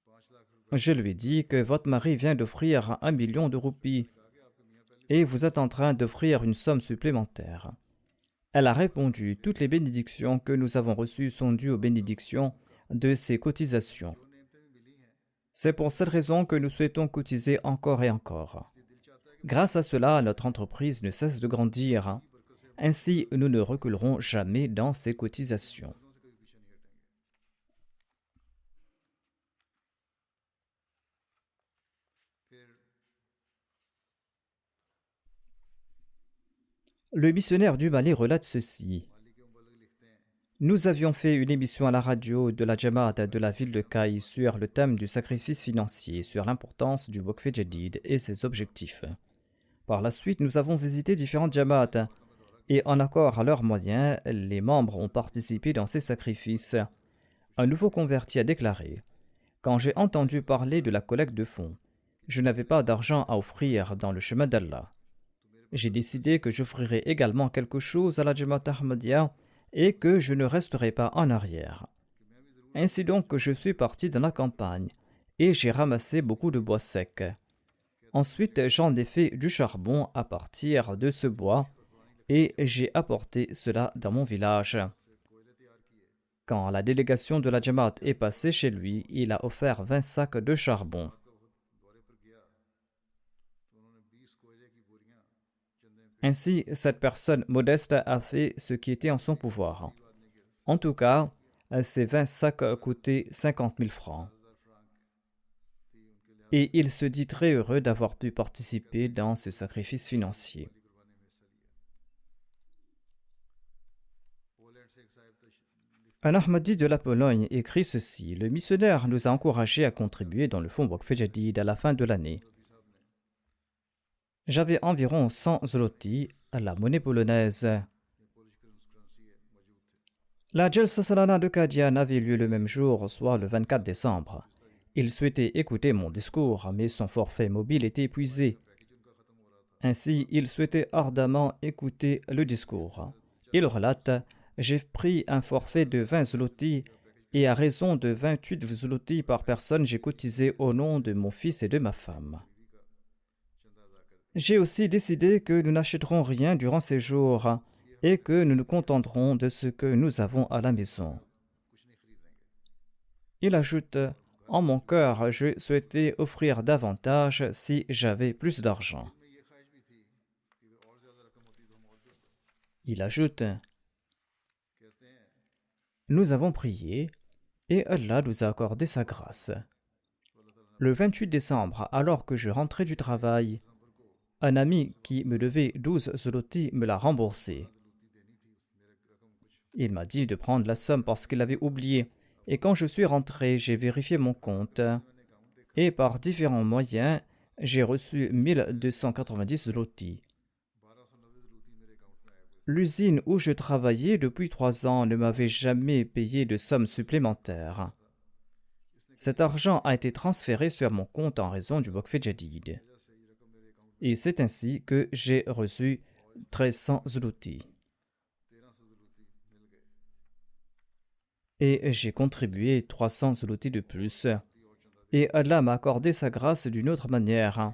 5 लाख रुपया Je lui ai dit que votre mari vient d'offrir 1 million de roupies कहा कि आपके मियाँ पहले et vous êtes en train d'offrir une somme supplémentaire. Elle a répondu: toutes les bénédictions que nous avons reçues sont dues aux bénédictions de ces cotisations. जो नेमतें भी मिली हैं, C'est pour cette raison que nous souhaitons cotiser encore et encore. इसलिए दिल चाहता है कि Grâce à cela, notre entreprise ne cesse de grandir. Ainsi, nous ne reculerons jamais dans ces cotisations. दूसरों से कभी पीछे नहीं हटेंगे। फिर Le missionnaire du Mali relate ceci. माली के मुबल्लिग लिखते हैं, Nous avions fait une émission à la radio de la Jamaat de la ville de Caille sur le thème du sacrifice financier, sur l'importance du Waqf Jadid et ses objectifs. Par la suite, nous avons visité différentes Jamaat et en accord à leurs moyens, les membres ont participé dans ces sacrifices. Un nouveau converti a déclaré: quand j'ai entendu parler de la collecte de fonds, je n'avais pas d'argent à offrir dans le chemin d'Allah. J'ai décidé que j'offrirai également quelque chose à la Jamaat Ahmadiyya et que je ne resterai pas en arrière. Ainsi donc, je suis parti dans la campagne et j'ai ramassé beaucoup de bois secs. Ensuite, j'en ai fait du charbon à partir de ce bois et j'ai apporté cela dans mon village. Quand la délégation de la Jamaat est passée chez lui, il a offert 20 sacs de charbon. Ainsi, cette personne modeste a fait ce qui était en son pouvoir. En tout cas, ces 20 sacs coûtaient 50 000 francs. Et il se dit très heureux d'avoir pu participer dans ce sacrifice financier. Un Ahmadi de la Pologne écrit ceci: le missionnaire nous a encouragés à contribuer dans le fonds Waqf Jadid à la fin de l'année. J'avais environ 100 zloty, la monnaie polonaise. La Jalsa Salana de Qadian avait lieu le même jour, soit le 24 décembre. Il souhaitait écouter mon discours, mais son forfait mobile était épuisé. Ainsi, il souhaitait ardemment écouter le discours. Il relate: j'ai pris un forfait de 20 zloty et à raison de 28 zloty par personne, j'ai cotisé au nom de mon fils et de ma femme. J'ai aussi décidé que nous n'achèterons rien durant ces jours et que nous nous contenterons de ce que nous avons à la maison. Il ajoute: en mon cœur, je souhaitais offrir davantage si j'avais plus d'argent. Il ajoute: nous avons prié et Allah nous a accordé sa grâce. Le 28 décembre, alors que je rentrais du travail, un ami qui me devait 12 zloty me l'a remboursé. Il m'a dit de prendre la somme parce qu'il avait oublié. Et quand je suis rentré, j'ai vérifié mon compte. Et par différents moyens, j'ai reçu 1290 zloty. L'usine où je travaillais depuis 3 ans ne m'avait jamais payé de somme supplémentaire. Cet argent a été transféré sur mon compte en raison du Waqf Jadid. Et c'est ainsi que j'ai reçu 1300 zloty. Et j'ai contribué 300 zloty de plus. Et Allah m'a accordé sa grâce d'une autre manière.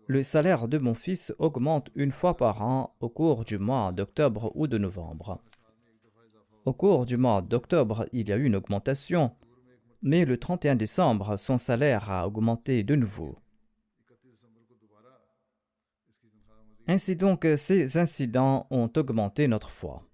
Le salaire de mon fils augmente une fois par an au cours du mois d'octobre ou de novembre. Au cours du mois d'octobre, il y a eu une augmentation, mais le 31 décembre, son salaire a augmenté de nouveau. Ainsi donc, ces incidents ont augmenté notre foi.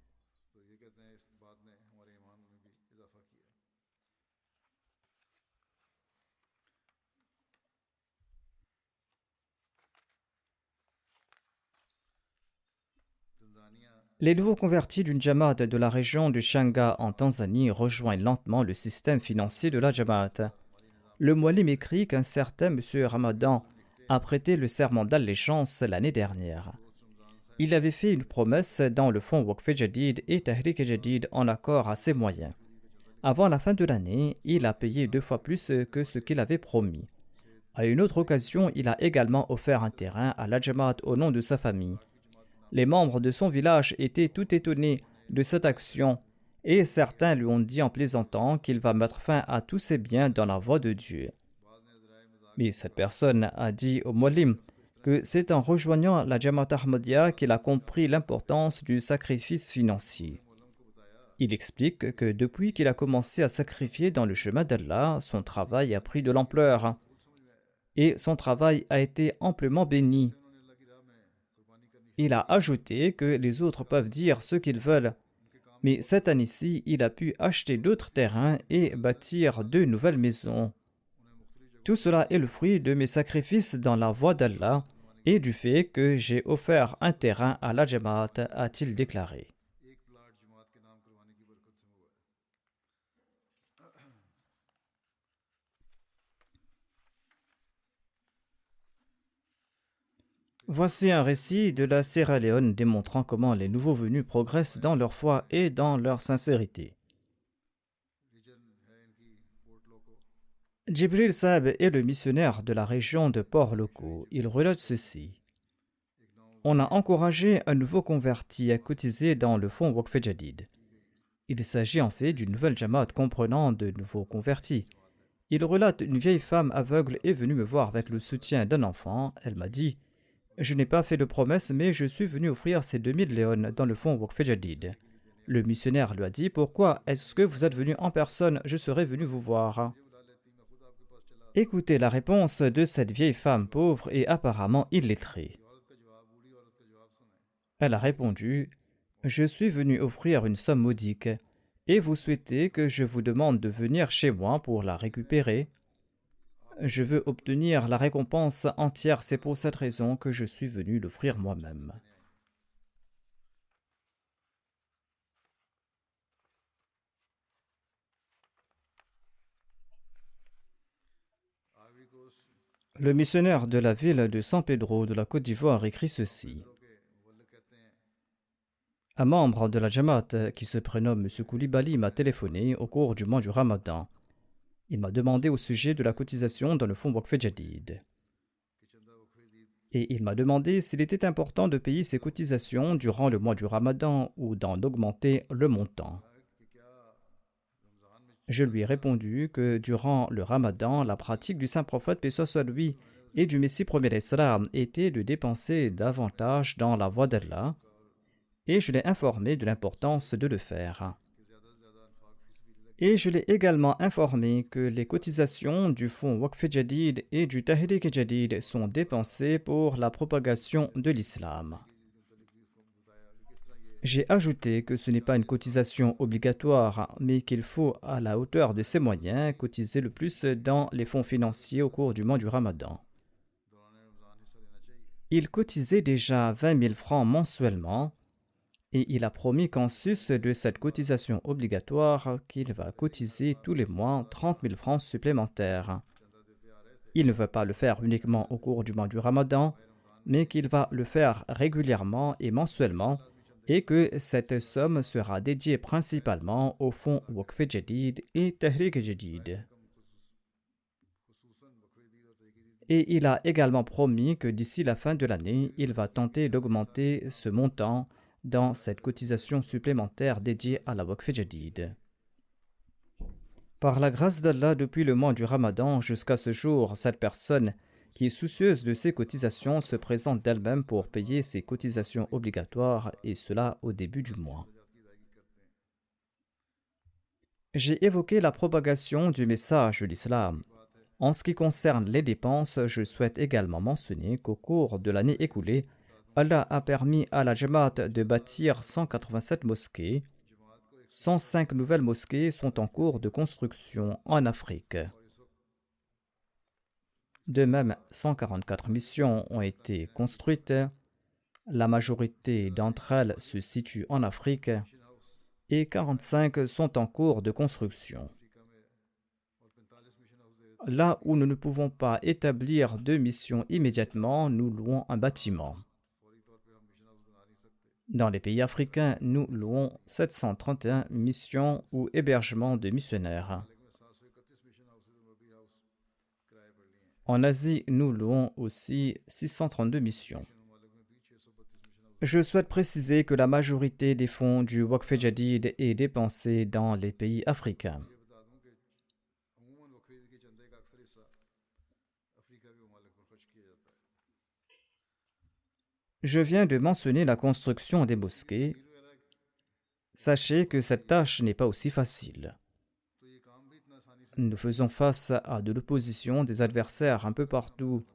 Les nouveaux convertis d'une Jamaat de la région du Shanga en Tanzanie rejoignent lentement le système financier de la Jamaat. Le Moualim écrit qu'un certain M. Ramadan a prêté le serment d'allégeance l'année dernière. Il avait fait une promesse dans le fonds Waqf Jadid et Tahrik Jadid en accord à ses moyens. Avant la fin de l'année, il a payé 2 fois plus que ce qu'il avait promis. À une autre occasion, il a également offert un terrain à la Jamaat au nom de sa famille. Les membres de son village étaient tout étonnés de cette action et certains lui ont dit en plaisantant qu'il va mettre fin à tous ses biens dans la voie de Dieu. Mais cette personne a dit au Moualim que c'est en rejoignant la Jamaat Ahmadiyya qu'il a compris l'importance du sacrifice financier. Il explique que depuis qu'il a commencé à sacrifier dans le chemin d'Allah, son travail a pris de l'ampleur et son travail a été amplement béni. Il a ajouté que les autres peuvent dire ce qu'ils veulent, mais cette année-ci, il a pu acheter d'autres terrains et bâtir 2 nouvelles maisons. Tout cela est le fruit de mes sacrifices dans la voie d'Allah et du fait que j'ai offert un terrain à la Jamaat, a-t-il déclaré. Voici un récit de la Sierra Leone démontrant comment les nouveaux venus progressent dans leur foi et dans leur sincérité. Jibril Saab est le missionnaire de la région de Port Loko. Il relate ceci. On a encouragé un nouveau converti à cotiser dans le fonds Waqf Jadid. Il s'agit en fait d'une nouvelle Jamaat comprenant de nouveaux convertis. Il relate: une vieille femme aveugle est venue me voir avec le soutien d'un enfant. Elle m'a dit: je n'ai pas fait de promesse, mais je suis venu offrir ces 2000 léones dans le fonds Waqf Jadid. Le missionnaire lui a dit: pourquoi est-ce que vous êtes venu en personne? Je serais venu vous voir. Écoutez la réponse de cette vieille femme pauvre et apparemment illettrée. Elle a répondu: je suis venu offrir une somme modique et vous souhaitez que je vous demande de venir chez moi pour la récupérer. Je veux obtenir la récompense entière, c'est pour cette raison que je suis venu l'offrir moi-même. Le missionnaire de la ville de San Pedro de la Côte d'Ivoire écrit ceci. Un membre de la Jamaat qui se prénomme M. Koulibaly m'a téléphoné au cours du mois du Ramadan. Il m'a demandé au sujet de la cotisation dans le fonds Waqf Jadid. Et il m'a demandé s'il était important de payer ces cotisations durant le mois du Ramadan ou d'en augmenter le montant. Je lui ai répondu que durant le Ramadan, la pratique du saint prophète, paix soit lui, et du Messie premier d'Islam était de dépenser davantage dans la voie d'Allah, et je l'ai informé de l'importance de le faire. Et je l'ai également informé que les cotisations du fonds Waqf Jadid et du Tahrik Jadid sont dépensées pour la propagation de l'islam. J'ai ajouté que ce n'est pas une cotisation obligatoire, mais qu'il faut, à la hauteur de ses moyens, cotiser le plus dans les fonds financiers au cours du mois du Ramadan. Il cotisait déjà 20 000 francs mensuellement, et il a promis qu'en sus de cette cotisation obligatoire, qu'il va cotiser tous les mois 30 000 francs supplémentaires. Il ne veut pas le faire uniquement au cours du mois du Ramadan, mais qu'il va le faire régulièrement et mensuellement, et que cette somme sera dédiée principalement au fonds Waqf Jadid et Tahrik Jadid. Et il a également promis que d'ici la fin de l'année, il va tenter d'augmenter ce montant dans cette cotisation supplémentaire dédiée à la Waqf Jadid. Par la grâce d'Allah, depuis le mois du Ramadan jusqu'à ce jour, cette personne qui est soucieuse de ses cotisations se présente d'elle-même pour payer ses cotisations obligatoires, et cela au début du mois. J'ai évoqué la propagation du message de l'islam. En ce qui concerne les dépenses, je souhaite également mentionner qu'au cours de l'année écoulée, Allah a permis à la Jamaat de bâtir 187 mosquées. 105 nouvelles mosquées sont en cours de construction en Afrique. De même, 144 missions ont été construites. La majorité d'entre elles se situent en Afrique et 45 sont en cours de construction. Là où nous ne pouvons pas établir de missions immédiatement, nous louons un bâtiment. Dans les pays africains, nous louons 731 missions ou hébergements de missionnaires. En Asie, nous louons aussi 632 missions. Je souhaite préciser que la majorité des fonds du Waqf Jadid est dépensée dans les pays africains. Je viens de mentionner la construction des mosquées. Sachez que cette tâche n'est pas aussi facile. Nous faisons face à de l'opposition des adversaires un peu partout.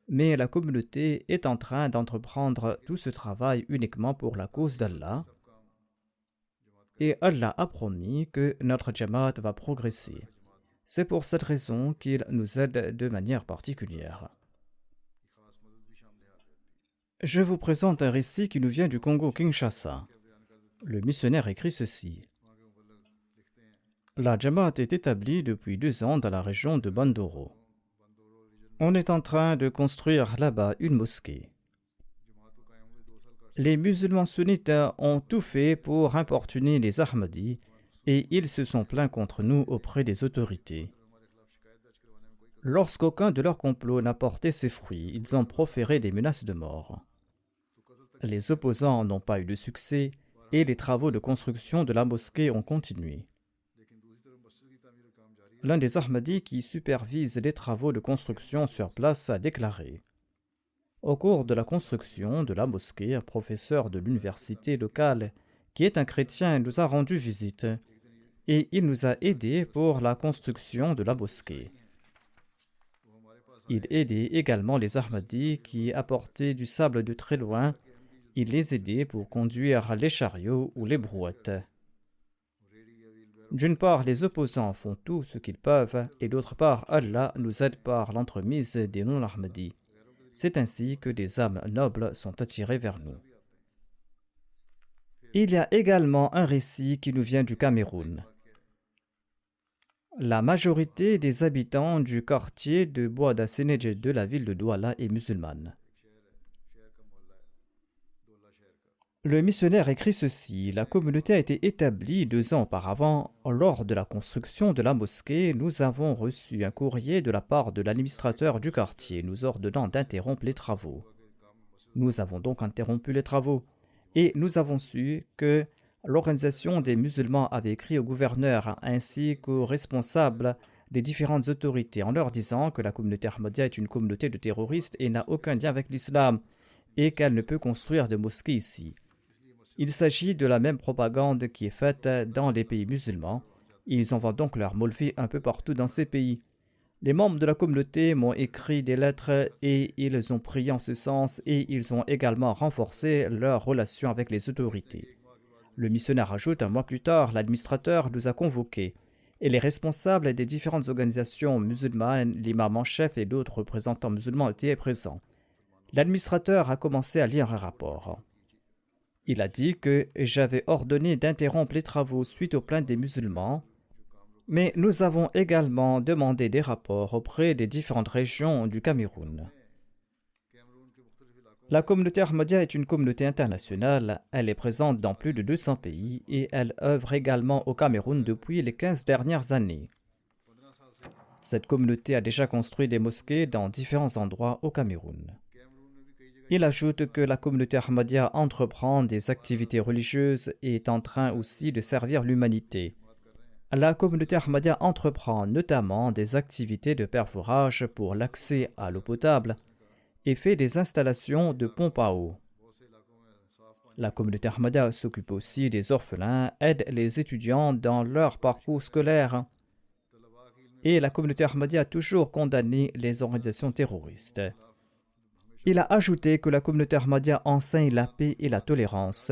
Mais la communauté est en train d'entreprendre tout ce travail uniquement pour la cause d'Allah. Et Allah a promis que notre Jamaat va progresser. C'est pour cette raison qu'il nous aide de manière particulière. Je vous présente un récit qui nous vient du Congo-Kinshasa. Le missionnaire écrit ceci. La Jamaat est établie depuis 2 ans dans la région de Bandoro. On est en train de construire là-bas une mosquée. Les musulmans sunnites ont tout fait pour importuner les Ahmadis et ils se sont plaints contre nous auprès des autorités. Lorsqu'aucun de leurs complots n'a porté ses fruits, ils ont proféré des menaces de mort. Les opposants n'ont pas eu de succès et les travaux de construction de la mosquée ont continué. L'un des Ahmadis qui supervise les travaux de construction sur place a déclaré: au cours de la construction de la mosquée, un professeur de l'université locale qui est un chrétien, nous a rendu visite et il nous a aidés pour la construction de la mosquée. Il aidait également les Ahmadis qui apportaient du sable de très loin. Il les aidait pour conduire les chariots ou les brouettes. D'une part, les opposants font tout ce qu'ils peuvent, et d'autre part, Allah nous aide par l'entremise des non-Ahmadis. C'est ainsi que des âmes nobles sont attirées vers nous. Il y a également un récit qui nous vient du Cameroun. La majorité des habitants du quartier de Bouada Sénédje de la ville de Douala est musulmane. Le missionnaire écrit ceci: la communauté a été établie 2 ans auparavant. Lors de la construction de la mosquée, nous avons reçu un courrier de la part de l'administrateur du quartier nous ordonnant d'interrompre les travaux. Nous avons donc interrompu les travaux et nous avons su que l'organisation des musulmans avait écrit au gouverneur ainsi qu'aux responsables des différentes autorités en leur disant que la communauté Ahmadiyya est une communauté de terroristes et n'a aucun lien avec l'islam et qu'elle ne peut construire de mosquée ici. Il s'agit de la même propagande qui est faite dans les pays musulmans. Ils envoient donc leurs maulvis un peu partout dans ces pays. Les membres de la communauté m'ont écrit des lettres et ils ont prié en ce sens et ils ont également renforcé leurs relations avec les autorités. Le missionnaire ajoute: un mois plus tard, l'administrateur nous a convoqués et les responsables des différentes organisations musulmanes, l'imam en chef et d'autres représentants musulmans étaient présents. L'administrateur a commencé à lire un rapport. Il a dit que j'avais ordonné d'interrompre les travaux suite aux plaintes des musulmans, mais nous avons également demandé des rapports auprès des différentes régions du Cameroun. La communauté Ahmadiyya est une communauté internationale. Elle est présente dans plus de 200 pays et elle œuvre également au Cameroun depuis les 15 dernières années. Cette communauté a déjà construit des mosquées dans différents endroits au Cameroun. Il ajoute que la communauté Ahmadiyya entreprend des activités religieuses et est en train aussi de servir l'humanité. La communauté Ahmadiyya entreprend notamment des activités de perforage pour l'accès à l'eau potable et fait des installations de pompes à eau. La communauté Ahmadiyya s'occupe aussi des orphelins, aide les étudiants dans leur parcours scolaire. Et la communauté Ahmadiyya a toujours condamné les organisations terroristes. Il a ajouté que la communauté Ahmadiyya enseigne la paix et la tolérance.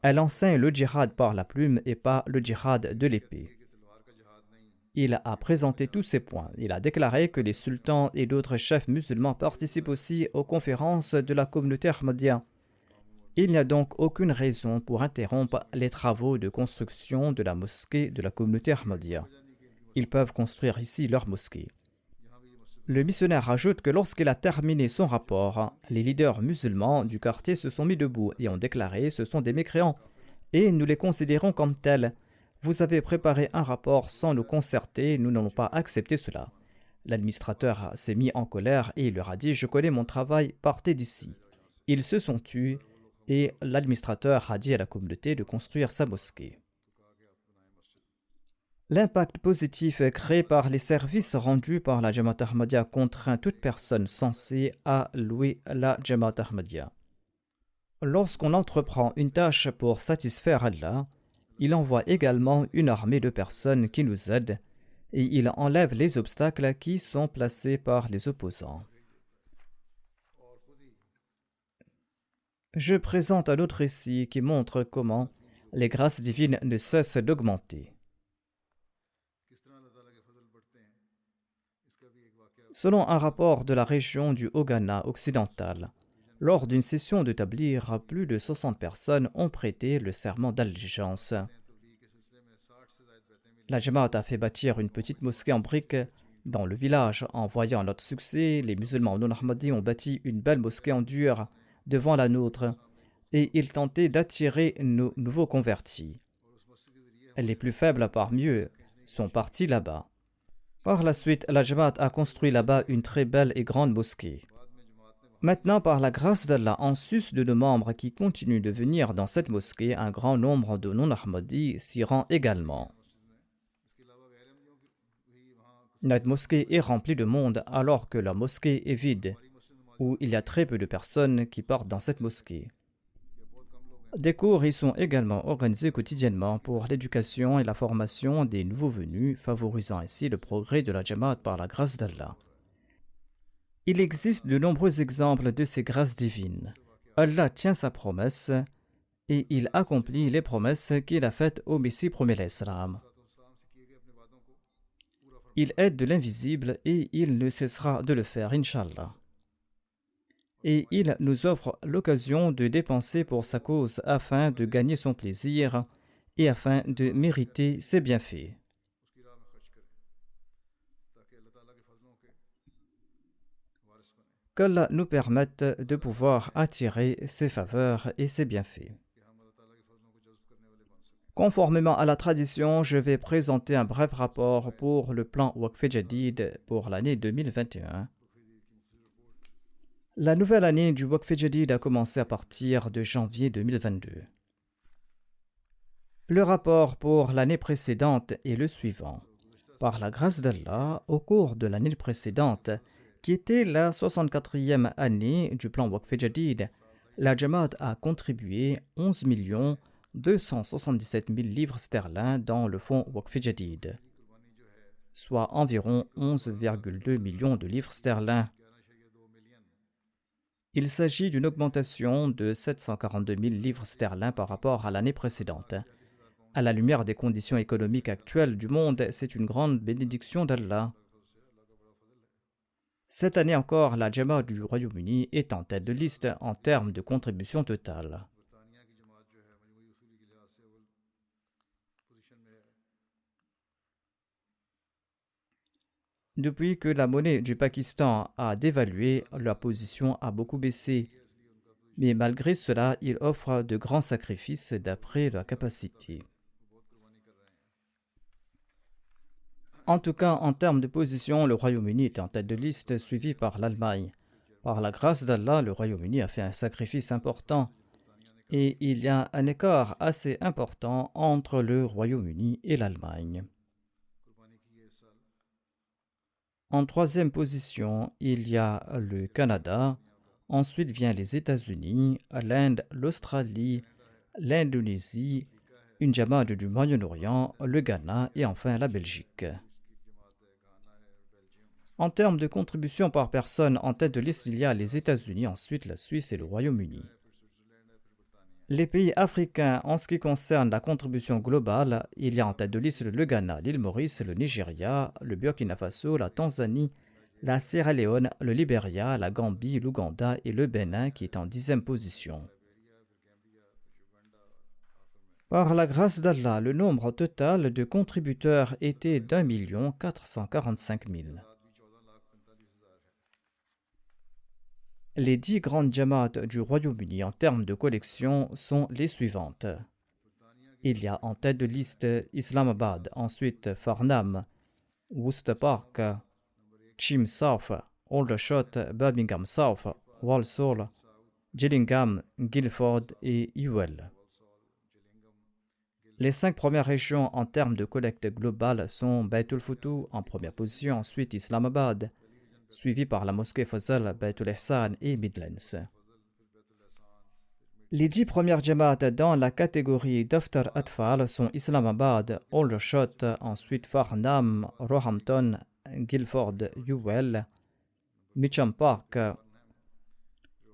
Elle enseigne le djihad par la plume et pas le djihad de l'épée. Il a présenté tous ces points. Il a déclaré que les sultans et d'autres chefs musulmans participent aussi aux conférences de la communauté Ahmadiyya. Il n'y a donc aucune raison pour interrompre les travaux de construction de la mosquée de la communauté Ahmadiyya. Ils peuvent construire ici leur mosquée. Le missionnaire ajoute que lorsqu'il a terminé son rapport, les leaders musulmans du quartier se sont mis debout et ont déclaré: ce sont des mécréants et nous les considérons comme tels. Vous avez préparé un rapport sans nous concerter, nous n'allons pas accepter cela. L'administrateur s'est mis en colère et il leur a dit: je connais mon travail, partez d'ici. Ils se sont tus et l'administrateur a dit à la communauté de construire sa mosquée. L'impact positif créé par les services rendus par la Jamaat Ahmadiyya contraint toute personne censée à louer la Jamaat Ahmadiyya. Lorsqu'on entreprend une tâche pour satisfaire Allah, il envoie également une armée de personnes qui nous aident et il enlève les obstacles qui sont placés par les opposants. Je présente un autre récit qui montre comment les grâces divines ne cessent d'augmenter. Selon un rapport de la région du Haut-Ghana occidental, lors d'une session de tablir, plus de 60 personnes ont prêté le serment d'allégeance. La Jamaat a fait bâtir une petite mosquée en briques dans le village. En voyant notre succès, les musulmans non-ahmadis ont bâti une belle mosquée en dur devant la nôtre et ils tentaient d'attirer nos nouveaux convertis. Les plus faibles parmi eux sont partis là-bas. Par la suite, la Jamaat a construit là-bas une très belle et grande mosquée. Maintenant, par la grâce d'Allah, en sus de nos membres qui continuent de venir dans cette mosquée, un grand nombre de non-ahmadis s'y rend également. Notre mosquée est remplie de monde alors que la mosquée est vide, où il y a très peu de personnes qui partent dans cette mosquée. Des cours y sont également organisés quotidiennement pour l'éducation et la formation des nouveaux venus, favorisant ainsi le progrès de la Jamaat par la grâce d'Allah. Il existe de nombreux exemples de ces grâces divines. Allah tient sa promesse et il accomplit les promesses qu'il a faites au Messie premier l'Islam. Il aide de l'invisible et il ne cessera de le faire, Inch'Allah. Et il nous offre l'occasion de dépenser pour sa cause afin de gagner son plaisir et afin de mériter ses bienfaits. Qu'Allah nous permette de pouvoir attirer ses faveurs et ses bienfaits. Conformément à la tradition, je vais présenter un bref rapport pour le plan Waqf Jadid pour l'année 2021. La nouvelle année du Waqf Jadid a commencé à partir de janvier 2022. Le rapport pour l'année précédente est le suivant. Par la grâce d'Allah, au cours de l'année précédente, qui était la 64e année du plan Waqf Jadid, la Jamaat a contribué 11 277 000 livres sterling dans le fonds Waqf Jadid, soit environ 11,2 millions de livres sterling. Il s'agit d'une augmentation de 742 000 livres sterling par rapport à l'année précédente. À la lumière des conditions économiques actuelles du monde, c'est une grande bénédiction d'Allah. Cette année encore, la Jamaat du Royaume-Uni est en tête de liste en termes de contribution totale. Depuis que la monnaie du Pakistan a dévalué, la position a beaucoup baissé. Mais malgré cela, il offre de grands sacrifices d'après leur capacité. En tout cas, en termes de position, le Royaume-Uni est en tête de liste, suivi par l'Allemagne. Par la grâce d'Allah, le Royaume-Uni a fait un sacrifice important. Et il y a un écart assez important entre le Royaume-Uni et l'Allemagne. En troisième position, il y a le Canada. Ensuite vient les États-Unis, l'Inde, l'Australie, l'Indonésie, une Jamaat du Moyen-Orient, le Ghana et enfin la Belgique. En termes de contribution par personne, en tête de liste, il y a les États-Unis, ensuite la Suisse et le Royaume-Uni. Les pays africains, en ce qui concerne la contribution globale, il y a en tête de liste le Ghana, l'île Maurice, le Nigeria, le Burkina Faso, la Tanzanie, la Sierra Leone, le Libéria, la Gambie, l'Ouganda et le Bénin qui est en 10e position. Par la grâce d'Allah, le nombre total de contributeurs était d'1 445 000. Les 10 grandes Jamaat du Royaume-Uni en termes de collection sont les suivantes. Il y a en tête de liste Islamabad, ensuite Farnham, Worcester Park, Cheam South, Aldershot, Birmingham South, Walsall, Gillingham, Guildford et Ewell. Les 5 premières régions en termes de collecte globale sont Baitul Futu en première position, ensuite Islamabad, suivi par la mosquée Fazal, Baitul Ihsan et Midlands. Les 10 premières Jamaat dans la catégorie Daftar Atfal sont Islamabad, Aldershot, ensuite Farnham, Roehampton, Guildford, Ewell, Mitcham Park,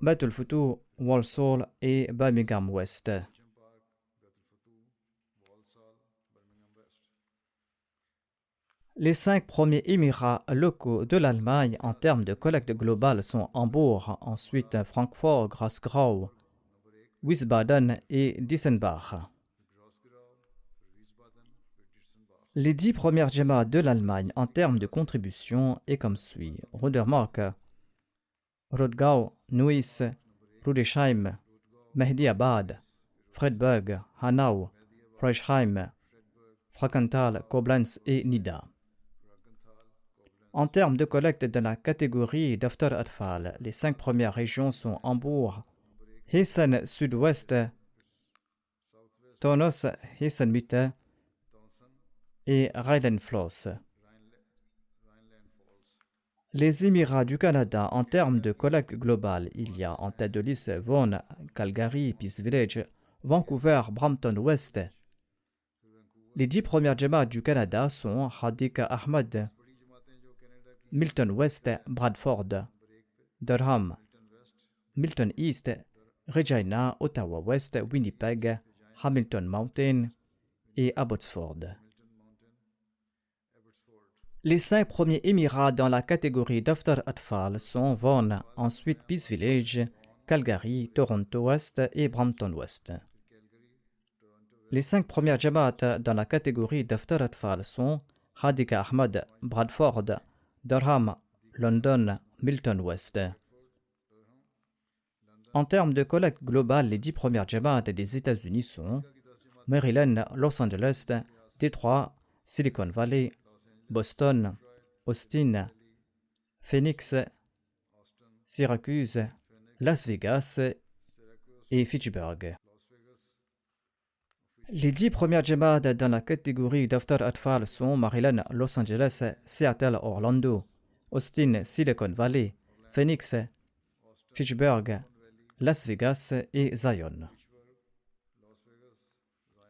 Baitul Futu, Walsall et Birmingham West. Les 5 premiers émirats locaux de l'Allemagne en termes de collecte globale sont Hambourg, ensuite Francfort, Grasgau, Wiesbaden et Dissenbach. Les 10 premières Jamaat de l'Allemagne en termes de contribution est comme suit. Rudermark, Rodgau, Neuss, Rudesheim, Mehdiabad, Freiburg, Hanau, Freischheim, Frankenthal, Koblenz et Nida. En termes de collecte de la catégorie Daftar Atfal, les 5 premières régions sont Hambourg, Hessen Sud-Ouest, Taunus, Hessen Mitte et Rheinland-Pfalz. Les Émirats du Canada en termes de collecte globale, il y a en tête de liste Vaughan, Calgary, Peace Village, Vancouver, Brampton Ouest. Les 10 premières Jamaat du Canada sont Hadika Ahmad, Milton West, Bradford, Durham, Milton East, Regina, Ottawa West, Winnipeg, Hamilton Mountain et Abbotsford. Les 5 premiers émirats dans la catégorie d'Aftar Atfal sont Vaughan, ensuite Peace Village, Calgary, Toronto West et Brampton West. Les 5 premières Jamaat dans la catégorie d'Aftar Atfal sont Hadika Ahmad, Bradford, Durham, London, Milton West. En termes de collecte globale, les 10 premières Jamaat des États-Unis sont Maryland, Los Angeles, Détroit, Silicon Valley, Boston, Austin, Phoenix, Syracuse, Las Vegas et Fitchburg. Les 10 premières Jamaat dans la catégorie d'Aftar Atfal sont Maryland, Los Angeles, Seattle, Orlando, Austin, Silicon Valley, Phoenix, Fitchburg, Las Vegas et Zion.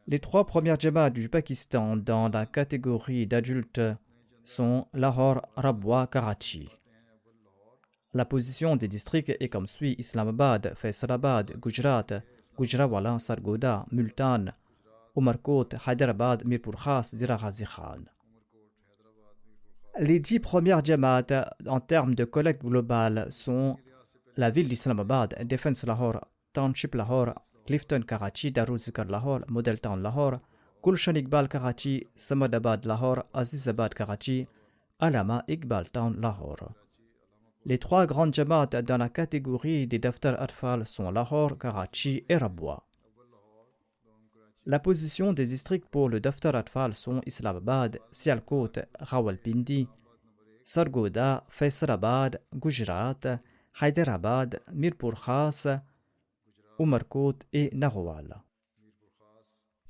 Les 3 premières Jamaat du Pakistan dans la catégorie d'adultes sont Lahore, Rabwa, Karachi. La position des districts est comme suit: Islamabad, Faisalabad, Gujarat, Gujranwala, Sargodha, Multan, Umarkot, Hyderabad, Mirpur Khas, Dera Ghazi Khan. Les 10 premières Jamaat en termes de collecte globale sont la ville d'Islamabad, Defense Lahore, Township Lahore, Clifton Karachi, Daruzikar Lahore, Model Town Lahore, Gulshan Iqbal Karachi, Samadabad Lahore, Azizabad Karachi, Alama Iqbal Town Lahore. Les 3 grandes Jamaat dans la catégorie des Daftar Atfal sont Lahore, Karachi et Rabwa. La position des districts pour le Daftar Atfal sont Islamabad, Sialkot, Rawalpindi, Sargodha, Faisalabad, Gujarat, Hyderabad, Mirpur Khas, Umarkot et Narowal.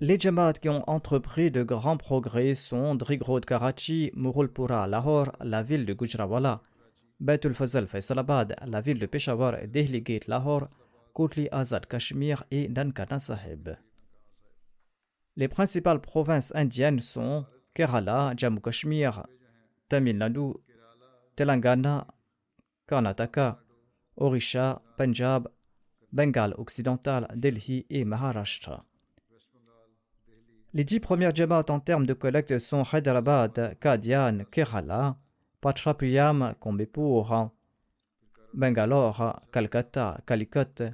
Les Jamaat qui ont entrepris de grands progrès sont Drigrod Karachi, Mughulpura Lahore, la ville de Gujranwala, Baitul Fazal Faisalabad, la ville de Peshawar et Delhi Gate Lahore, Kotli Azad Kashmir et Nankana Sahib. Les principales provinces indiennes sont Kerala, Jammu Kashmir, Tamil Nadu, Telangana, Karnataka, Orissa, Punjab, Bengale occidental, Delhi et Maharashtra. Les 10 premières Jamaat en termes de collecte sont Hyderabad, Qadian, Kerala, Patrapuyam, Coimbatore, Bangalore, Calcutta, Calicut,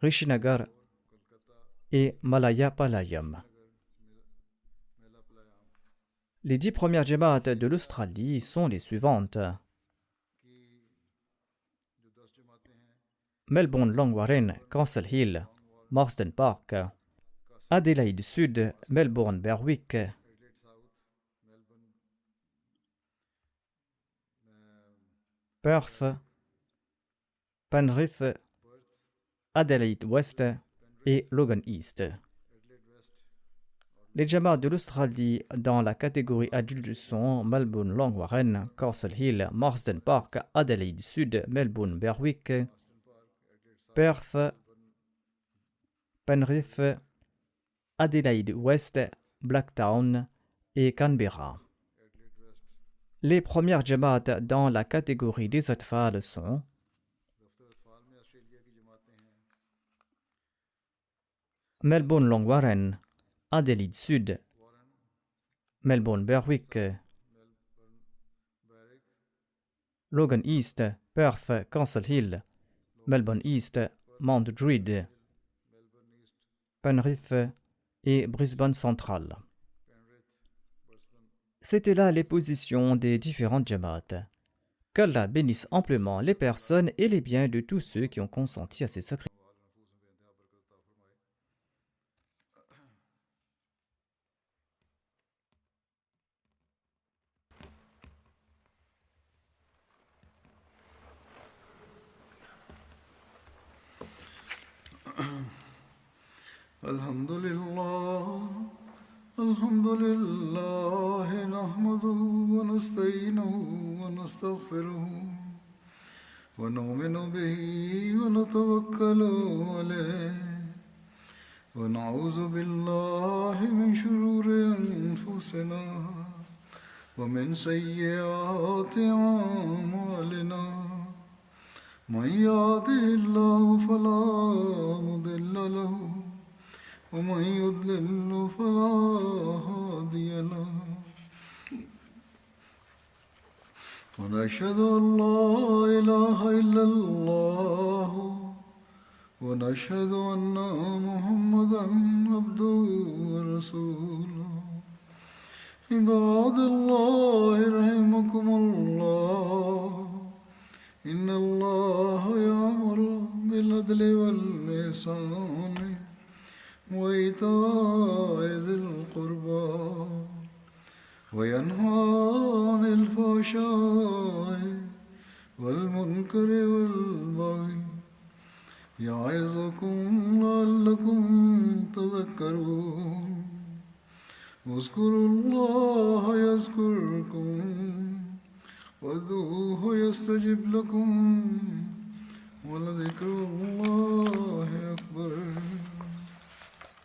Rishinagar et Malayapalayam. Les 10 premières Jamaat de l'Australie sont les suivantes: Melbourne Long Warren, Castle Hill, Marsden Park, Adélaïde Sud, Melbourne Berwick, Perth, Penrith, Adélaïde Ouest et Logan East. Les Jamaat de l'Australie dans la catégorie adulte sont Melbourne Long Warren, Castle Hill, Marsden Park, Adélaïde Sud, Melbourne Berwick, Perth, Penrith, Adélaïde Ouest, Blacktown et Canberra. Les premières Jamaat dans la catégorie des Atfal sont Melbourne Long Warren, Adélaïde Sud, Melbourne Berwick, Logan East, Perth, Castle Hill, Melbourne East, Mount Druitt, Penrith et Brisbane Central. C'étaient là les positions des différentes Jamaat. Qu'Allah bénisse amplement les personnes et les biens de tous ceux qui ont consenti à ces sacrifices. الحمد لله نحمده ونستعينه ونستغفره ونؤمن به ونتوكل عليه ونعوذ بالله من شرور أنفسنا ومن سيئات أعمالنا من يهده الله فلا مضل له ومن يضلل فلا هادي له ونشهد أن لا إله إلا الله ونشهد أن محمدا عبده ورسوله عباد الله رحمكم الله إن الله يأمر بالعدل والإحسان وإيتاء ذي القربى وينهى عن الفحشاء والمنكر والبغي يعظكم لعلكم تذكرون اذكروا الله يذكركم وادعوه يستجب لكم ولذكر الله